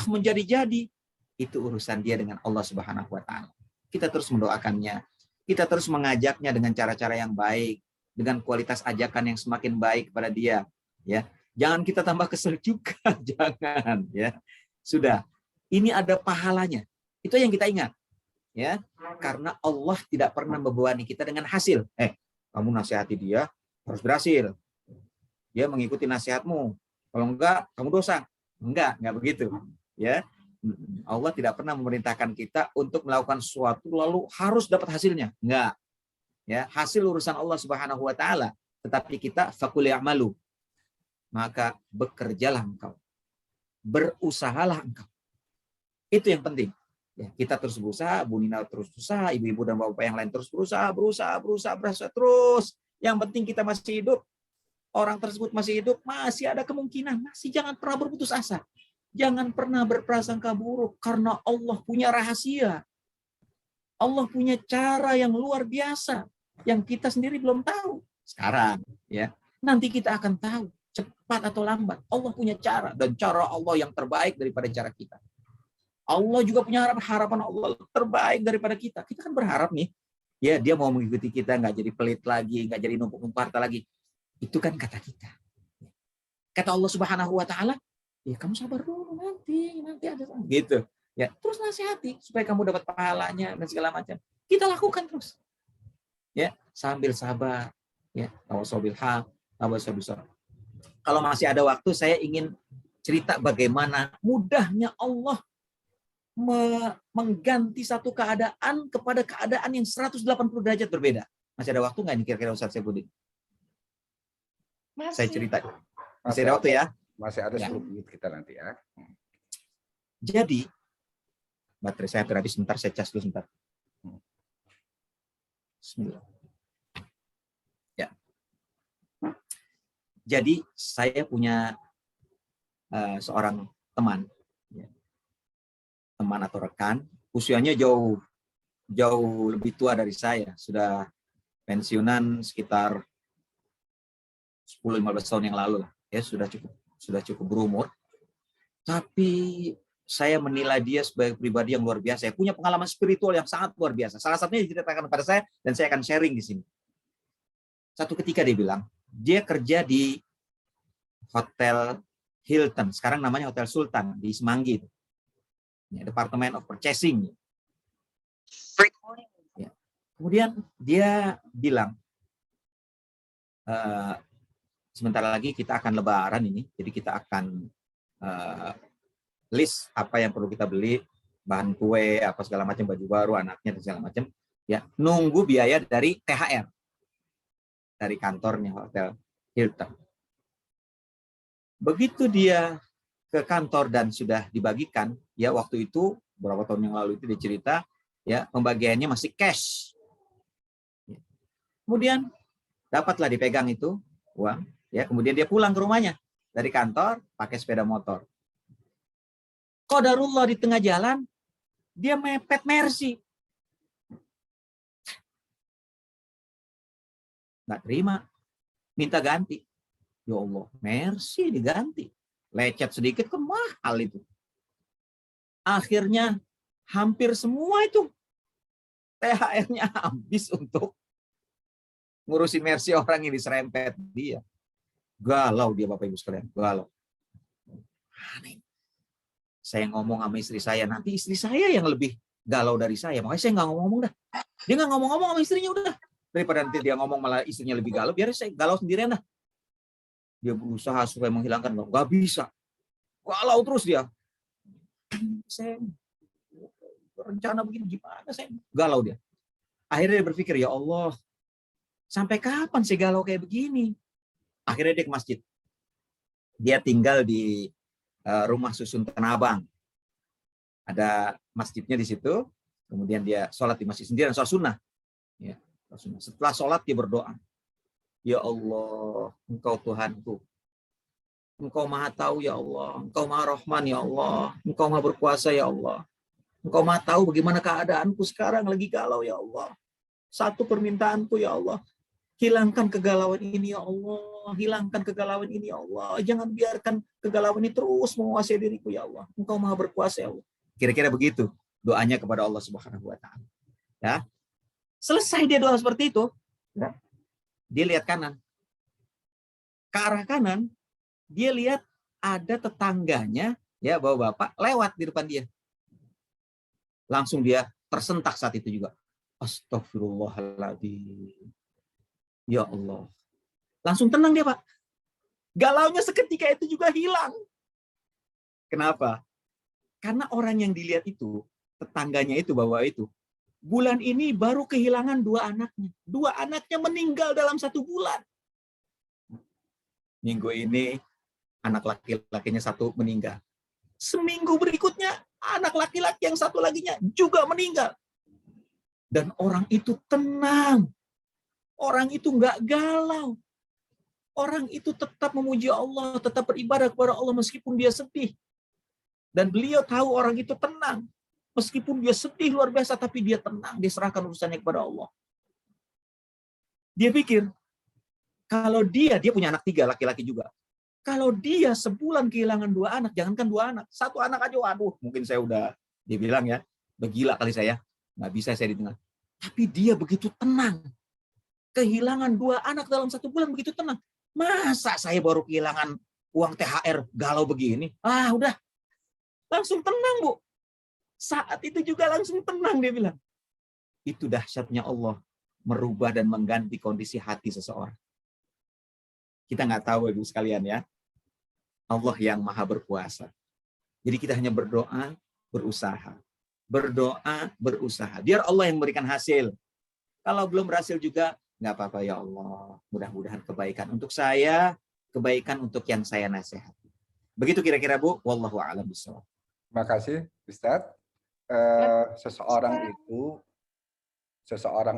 menjadi-jadi, itu urusan dia dengan Allah Subhanahu wa taala. Kita terus mendoakannya, kita terus mengajaknya dengan cara-cara yang baik, dengan kualitas ajakan yang semakin baik kepada dia, ya. Jangan kita tambah kesel juga, jangan, ya. Sudah, ini ada pahalanya. Itu yang kita ingat, ya. Karena Allah tidak pernah membebani kita dengan hasil. Kamu nasihati dia harus berhasil. Dia mengikuti nasihatmu. Kalau enggak, kamu dosa. Enggak begitu. Ya. Allah tidak pernah memerintahkan kita untuk melakukan sesuatu lalu harus dapat hasilnya. Enggak. Ya, hasil urusan Allah Subhanahu wa taala. Tetapi kita fakul ya'malu, maka bekerjalah engkau, berusahalah engkau. Itu yang penting. Ya, kita terus berusaha, Bu Nina terus berusaha, ibu-ibu dan bapak yang lain terus berusaha terus. Yang penting kita masih hidup, orang tersebut masih hidup, masih ada kemungkinan, masih jangan pernah berputus asa. Jangan pernah berprasangka buruk, karena Allah punya rahasia. Allah punya cara yang luar biasa, yang kita sendiri belum tahu. Sekarang, ya, nanti kita akan tahu, cepat atau lambat. Allah punya cara, dan cara Allah yang terbaik daripada cara kita. Allah juga punya harapan Allah terbaik daripada kita. Kita kan berharap nih, ya dia mau mengikuti kita, nggak jadi pelit lagi, nggak jadi numpuk-numpuk harta lagi. Itu kan kata kita. Kata Allah Subhanahu Wa Taala, ya kamu sabar dulu, nanti ada gitu. Ya terus nasihati supaya kamu dapat pahalanya dan segala macam. Kita lakukan terus. Ya sambil sabar. Ya tawasobil haq, tawasobil sabr. Kalau masih ada waktu, saya ingin cerita bagaimana mudahnya Allah mengganti satu keadaan kepada keadaan yang 180 derajat berbeda. Masih ada waktu nggak nih kira-kira Ustaz Saifuddin? Saya cerita. Masih ada waktu ya? Masih ada Ya. 10 menit kita nanti ya. Jadi, baterai saya hampir habis, sebentar saya cas dulu sebentar. Bismillah. Ya. Jadi, saya punya seorang teman. Teman atau rekan, usianya jauh lebih tua dari saya, sudah pensiunan sekitar 10-15 tahun yang lalu, ya sudah cukup berumur. Tapi saya menilai dia sebagai pribadi yang luar biasa, ya, punya pengalaman spiritual yang sangat luar biasa. Salah satunya diceritakan kepada saya dan saya akan sharing di sini. Satu ketika dia bilang, dia kerja di Hotel Hilton, sekarang namanya Hotel Sultan di Semanggi. Departemen of Purchasing. Ya. Kemudian dia bilang, sebentar lagi kita akan lebaran ini, jadi kita akan list apa yang perlu kita beli, bahan kue, apa segala macam, baju baru, anaknya dan segala macam. Ya, nunggu biaya dari THR dari kantornya Hotel Hilton. Begitu dia ke kantor dan sudah dibagikan, ya waktu itu beberapa tahun yang lalu itu dia cerita, ya pembagiannya masih cash. Kemudian dapatlah dipegang itu uang, ya kemudian dia pulang ke rumahnya dari kantor pakai sepeda motor. Qadarullah di tengah jalan dia mepet Mercy. Nggak terima, minta ganti. Ya Allah, Mercy diganti. Lecet sedikit kan mahal itu. Akhirnya hampir semua itu THR-nya habis untuk ngurusin Mercy orang yang diserempet dia. Galau dia Bapak Ibu sekalian, galau. Aneh. Saya ngomong sama istri saya, nanti istri saya yang lebih galau dari saya. Makanya saya nggak ngomong-ngomong dah. Dia nggak ngomong-ngomong sama istrinya udah. Daripada nanti dia ngomong malah istrinya lebih galau, biar saya galau sendirian dah. Dia berusaha supaya menghilangkan, nggak bisa. Galau terus dia. Saya rencana begini gimana saya? Galau dia. Akhirnya dia berpikir, ya Allah, sampai kapan saya galau kayak begini? Akhirnya dia ke masjid. Dia tinggal di rumah susun Tanah Abang. Ada masjidnya di situ. Kemudian dia sholat di masjid sendiri, sholat sunnah. Ya, setelah sholat dia berdoa. Ya Allah, Engkau Tuhanku. Engkau Maha Tahu ya Allah. Engkau Maha Rahman ya Allah. Engkau Maha Berkuasa ya Allah. Engkau Maha Tahu bagaimana keadaanku sekarang, lagi galau ya Allah. Satu permintaanku ya Allah. Hilangkan kegalauan ini ya Allah. Hilangkan kegalauan ini ya Allah. Jangan biarkan kegalauan ini terus menguasai diriku ya Allah. Engkau Maha Berkuasa ya Allah. Kira-kira begitu doanya kepada Allah Subhanahu wa taala. Ya. Selesai dia doa seperti itu, ya. Dia lihat kanan. Ke arah kanan, dia lihat ada tetangganya, ya bapak-bapak lewat di depan dia. Langsung dia tersentak saat itu juga. Astagfirullahaladzim. Ya Allah. Langsung tenang dia, Pak. Galaunya seketika itu juga hilang. Kenapa? Karena orang yang dilihat itu, tetangganya itu, bapak itu, bulan ini baru kehilangan 2 anaknya. 2 anaknya meninggal dalam 1 bulan. Minggu ini anak laki-lakinya satu meninggal. Seminggu berikutnya anak laki-laki yang satu laginya juga meninggal. Dan orang itu tenang. Orang itu nggak galau. Orang itu tetap memuji Allah, tetap beribadah kepada Allah meskipun dia sedih. Dan beliau tahu orang itu tenang. Meskipun dia sedih luar biasa, tapi dia tenang. Dia serahkan urusannya kepada Allah. Dia pikir, kalau dia punya anak 3, laki-laki juga. Kalau dia sebulan kehilangan 2 anak, jangankan 2 anak, 1 anak aja, waduh, mungkin saya udah, dia bilang ya, begila kali saya, nggak bisa saya didengar. Tapi dia begitu tenang. Kehilangan 2 anak dalam 1 bulan begitu tenang. Masa saya baru kehilangan uang THR galau begini? Udah. Langsung tenang, Bu. Saat itu juga langsung tenang, dia bilang. Itu dahsyatnya Allah merubah dan mengganti kondisi hati seseorang. Kita nggak tahu, Ibu sekalian ya. Allah yang maha berkuasa. Jadi kita hanya berdoa, berusaha. Berdoa, berusaha. Biar Allah yang memberikan hasil. Kalau belum berhasil juga, nggak apa-apa ya Allah. Mudah-mudahan kebaikan untuk saya, kebaikan untuk yang saya nasihati. Begitu kira-kira, Bu. Wallahu a'lam bishawab. Terima kasih, Ustadz. Seseorang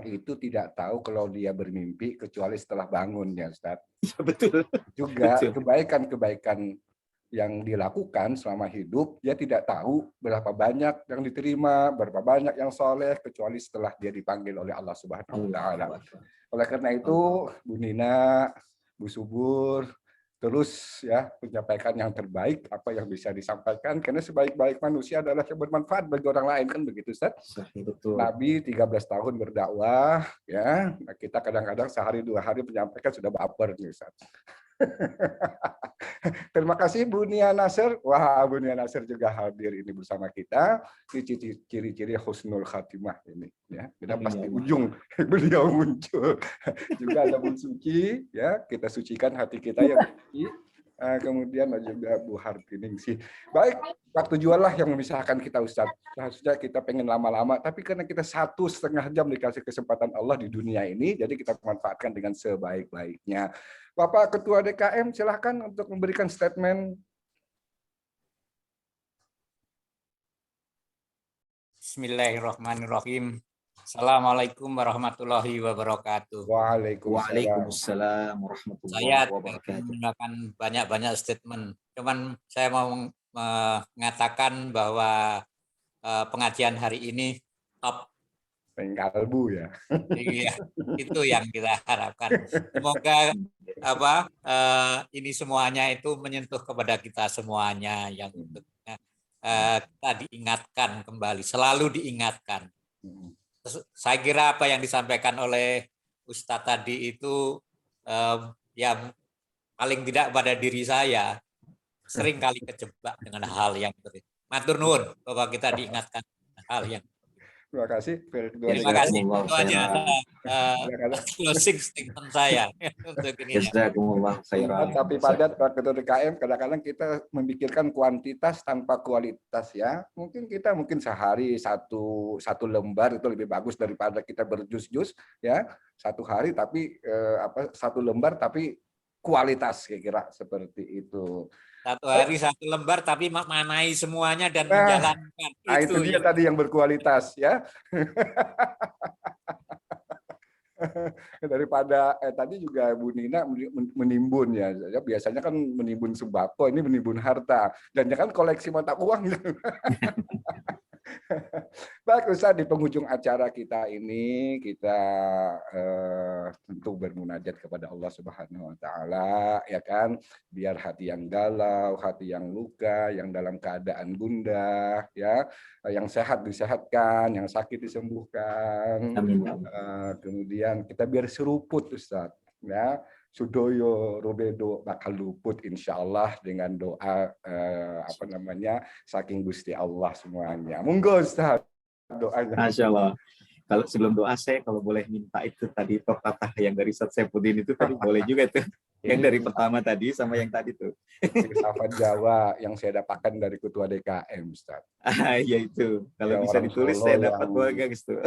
itu tidak tahu kalau dia bermimpi kecuali setelah bangun, ya Ustadz. Ya, betul. Juga Betul. kebaikan-kebaikan yang dilakukan selama hidup, dia tidak tahu berapa banyak yang diterima, berapa banyak yang soleh, kecuali setelah dia dipanggil oleh Allah Subhanahu wa Ta'ala. Oleh karena itu, Bu Nina, Bu Subur, terus ya menyampaikan yang terbaik, apa yang bisa disampaikan, karena sebaik-baik manusia adalah yang bermanfaat bagi orang lain, kan begitu, Ustaz? Betul. Nabi 13 tahun berdakwah, ya kita kadang-kadang sehari 2 hari menyampaikan sudah baper nih, Ustaz. Terima kasih Bu Nia Nasr. Wah, Bu Nia Nasr juga hadir ini bersama kita. Ini ciri-ciri husnul khatimah ini, ya. Kita pasti ujung beliau muncul. Juga ada Bu Suci, ya. Kita sucikan hati kita yang suci. Kemudian juga Bu Hartiningsih. Baik, waktu jualah yang memisahkan kita, Ustaz. Seharusnya kita pengen lama-lama, tapi karena kita 1,5 jam dikasih kesempatan Allah di dunia ini, jadi kita manfaatkan dengan sebaik-baiknya. Bapak Ketua DKM, silahkan untuk memberikan statement. Bismillahirrahmanirrahim. Assalamualaikum warahmatullahi wabarakatuh. Waalaikumsalam warahmatullahi wabarakatuh. Saya menggunakan banyak-banyak statement. Cuman saya mau mengatakan bahwa pengajian hari ini top. Kalbu ya. Iya, itu yang kita harapkan. Semoga ini semuanya itu menyentuh kepada kita semuanya yang tentunya kita diingatkan kembali, selalu diingatkan. Saya kira apa yang disampaikan oleh Ustadz tadi itu yang paling tidak pada diri saya sering kali kejebak dengan hal yang seperti itu. Matur nuwun bahwa kita diingatkan hal yang. Terima kasih. Terima kasih. Itu aja closing statement saya untuk ini. Jazakumullah khairan. Tapi padat Pak Ketua DKM, kadang-kadang kita memikirkan kuantitas tanpa kualitas, ya. Mungkin sehari satu lembar itu lebih bagus daripada kita berjus-jus, ya. 1 hari tapi 1 lembar tapi kualitas, kira-kira seperti itu. 1 hari 1 lembar tapi maknai semuanya dan menjalankan. Itu dia tadi yang berkualitas, ya. Daripada tadi juga Bu Nina menimbun, ya. Biasanya kan menimbun sembako, ini menimbun harta. Dan jangan koleksi mata uang. Baik, Ustaz, di penghujung acara kita ini kita tentu bermunajat kepada Allah Subhanahu wa Ta'ala, ya kan, biar hati yang galau, hati yang luka, yang dalam keadaan gundah, ya, yang sehat disehatkan, yang sakit disembuhkan. Amin. Kemudian kita biar seruput, Ustaz, ya. Sudoyo Robedo bakal luput insya Allah dengan doa saking Gusti Allah semuanya. Monggo Ustaz doanya. Masya Allah. Kalau sebelum doa saya kalau boleh minta itu tadi pepatah yang dari Ustaz Saifuddin itu tadi boleh juga tuh. Yang dari pertama tadi sama yang tadi tuh. Filsafat Jawa yang saya dapatkan dari Ketua DKM, Ustaz. Iya itu. Kalau ya, bisa ditulis saya dapat bagus tuh.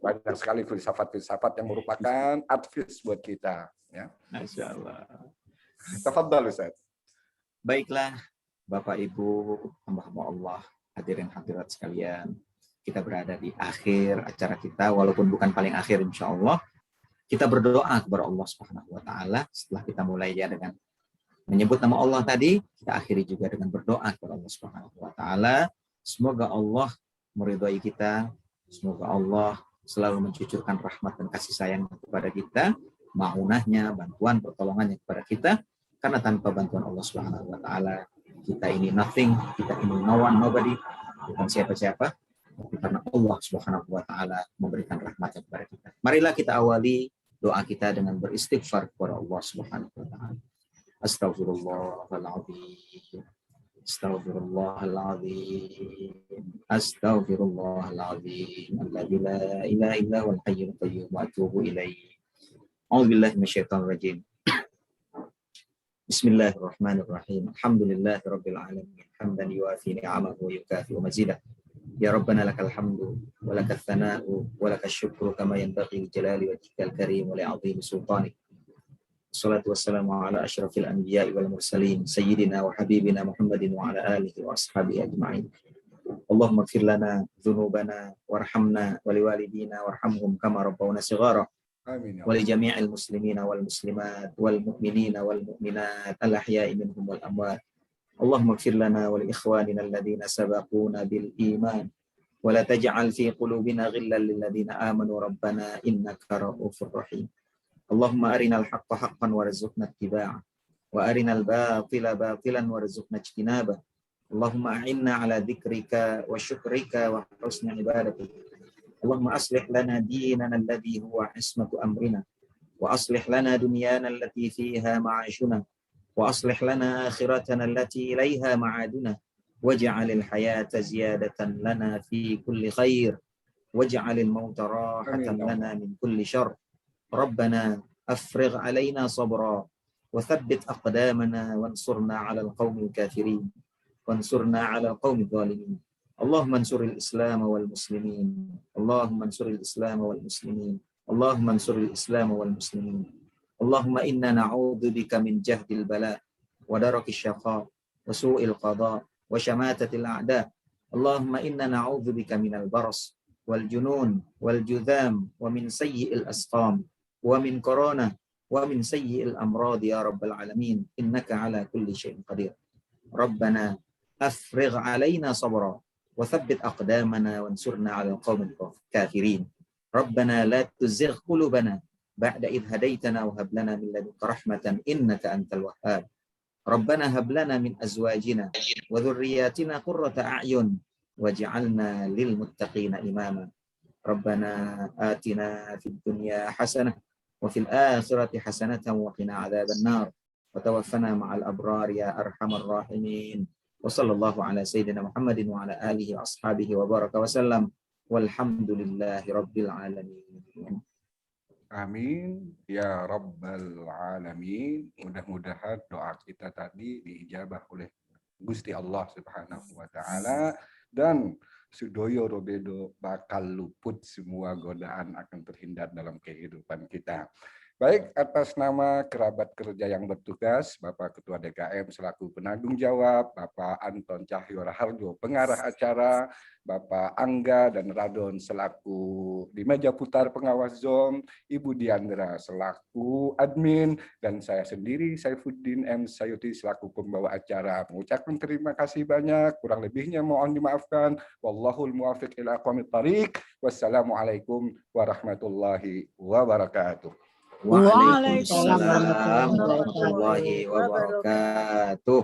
Banyak sekali filsafat-filsafat yang merupakan advice buat kita. Ya. Masya Allah. Tafadhal Ustaz. Baiklah, Bapak Ibu, hamba-hamba Allah, hadirin hadirat sekalian. Kita berada di akhir acara kita, walaupun bukan paling akhir insya Allah. Kita berdoa kepada Allah Subhanahu wa Ta'ala. Setelah kita mulai ya dengan menyebut nama Allah tadi, kita akhiri juga dengan berdoa kepada Allah Subhanahu wa Ta'ala. Semoga Allah meridhai kita, semoga Allah selalu mencucurkan rahmat dan kasih sayang kepada kita, ma'unahnya, bantuan, pertolongannya kepada kita, karena tanpa bantuan Allah Subhanahu wa Ta'ala, kita ini nothing, kita ini no one, nobody, bukan siapa-siapa, tapi karena Allah Subhanahu wa Ta'ala memberikan rahmatnya kepada kita. Marilah kita awali doa kita dengan beristighfar kepada Allah Subhanahu wa Ta'ala. Astaghfirullahaladzim. Astaghfirullahaladzim. Astaghfirullahaladzim. Alladzi la ilaha illa huwal hayyul qayyum wa atubu ilaihi. A'udzubillahi minasyaitonir rajim. Bismillahirrahmanirrahim. Alhamdulillahirabbil alamin. Hamdan yuwafi ni'amahu wa yukafi mazidah. Ya Rabbana lakal hamdu wa lakal thana'u wa lakal syukru kama yanbaghi li jalali wajhikal karim wa li'azimi sultanik. Wassalatu wassalamu ala asyrafil anbiya'i wal mursalin sayyidina wa habibina Muhammadin wa ala alihi wa ashabihi ajma'in. Allahumma ighfir lana dzunubana warhamna wa liwalidina warhamhum kama rabbawna shighara. Amin. Wa li jami'il muslimina wal muslimat wal mu'minina wal mu'minat al ahya'i minhum wal amwat. Allahumma ighfir lana wa li ikhwanina alladhina sabaquna bil iman wa la taj'al fi qulubina ghillan lil ladzina amanu rabbana innaka ra'ufur rahim. Allahumma arinal haqqa haqqan warzuqna ittiba'ah wa arinal batila batilan warzuqna ijtinabah. Allahumma a'inna ala dzikrika wa syukrika wa husni ibadatik. Allahumma aslih lana dinana alladhi huwa ismatu amrina wa aslih lana dunyana allati fiha ma'ashuna wa aslih lana akhiratana allati ilaiha ma'aduna waj'alil hayata ziyadatan lana fi kulli khair waj'alil mauta rahatan lana min kulli syarr. Rabbana afrigh alaina sabra wa thabbit aqdamana wansurna 'alal qaumil kafirin wansurna 'alal qaumidh dhalimin. Allahumma ansuril Islam wal muslimin. Allahumma ansuril Islam wal muslimin. Allahumma ansuril Islam wal muslimin. Allahumma inna na'udzubika min jahdil bala wa darakis syaqa wa su'il qada wa syamatatil a'da. Allahumma inna na'udzubika minal baras wal junun wal judham wa min sayyi'il asqam wa min corona wa min sayyi'il amrad ya rabbal alamin innaka ala kulli syai'in qadir. Rabbana afrigh alaina sabra wa thabbit aqdamana wansurna 'alal qaumil kafirin. Rabbana la tuzigh qulubana ba'da idh hadaitana wa hab lana min ladunka rahmatan innaka antal wahhab. Rabbana hab lana min azwajina wa dhurriyyatina qurrata a'yun waj'alna lil muttaqina imama. Rabbana atina fid dunya hasanah wa fil akhirati hasanatan wa qina adzaban nar wa tawaffana ma'al abrar ya arhamar rahimin. Wa sallallahu ala sayyidina Muhammadin wa ala alihi wa ashabihi wa baraka wa sallam. Walhamdulillahi rabbil alamin. Amin ya rabbal alamin. Mudah-mudahan doa kita tadi diijabah oleh Gusti Allah Subhanahu wa Ta'ala, dan Sudoyo Robedo bakal luput semua godaan akan terhindar dalam kehidupan kita. Baik, atas nama kerabat kerja yang bertugas, Bapak Ketua DKM selaku penanggung jawab, Bapak Anton Cahyo Raharjo pengarah acara, Bapak Angga dan Radon selaku di meja putar pengawas Zoom, Ibu Diandra selaku admin, dan saya sendiri Saifuddin M. Sayuti selaku pembawa acara. Mengucapkan terima kasih banyak, kurang lebihnya mohon dimaafkan. Wallahul muwaffiq ila aqwamit thariq. Wassalamualaikum warahmatullahi wabarakatuh. Waalaikumsalam warahmatullahi wabarakatuh.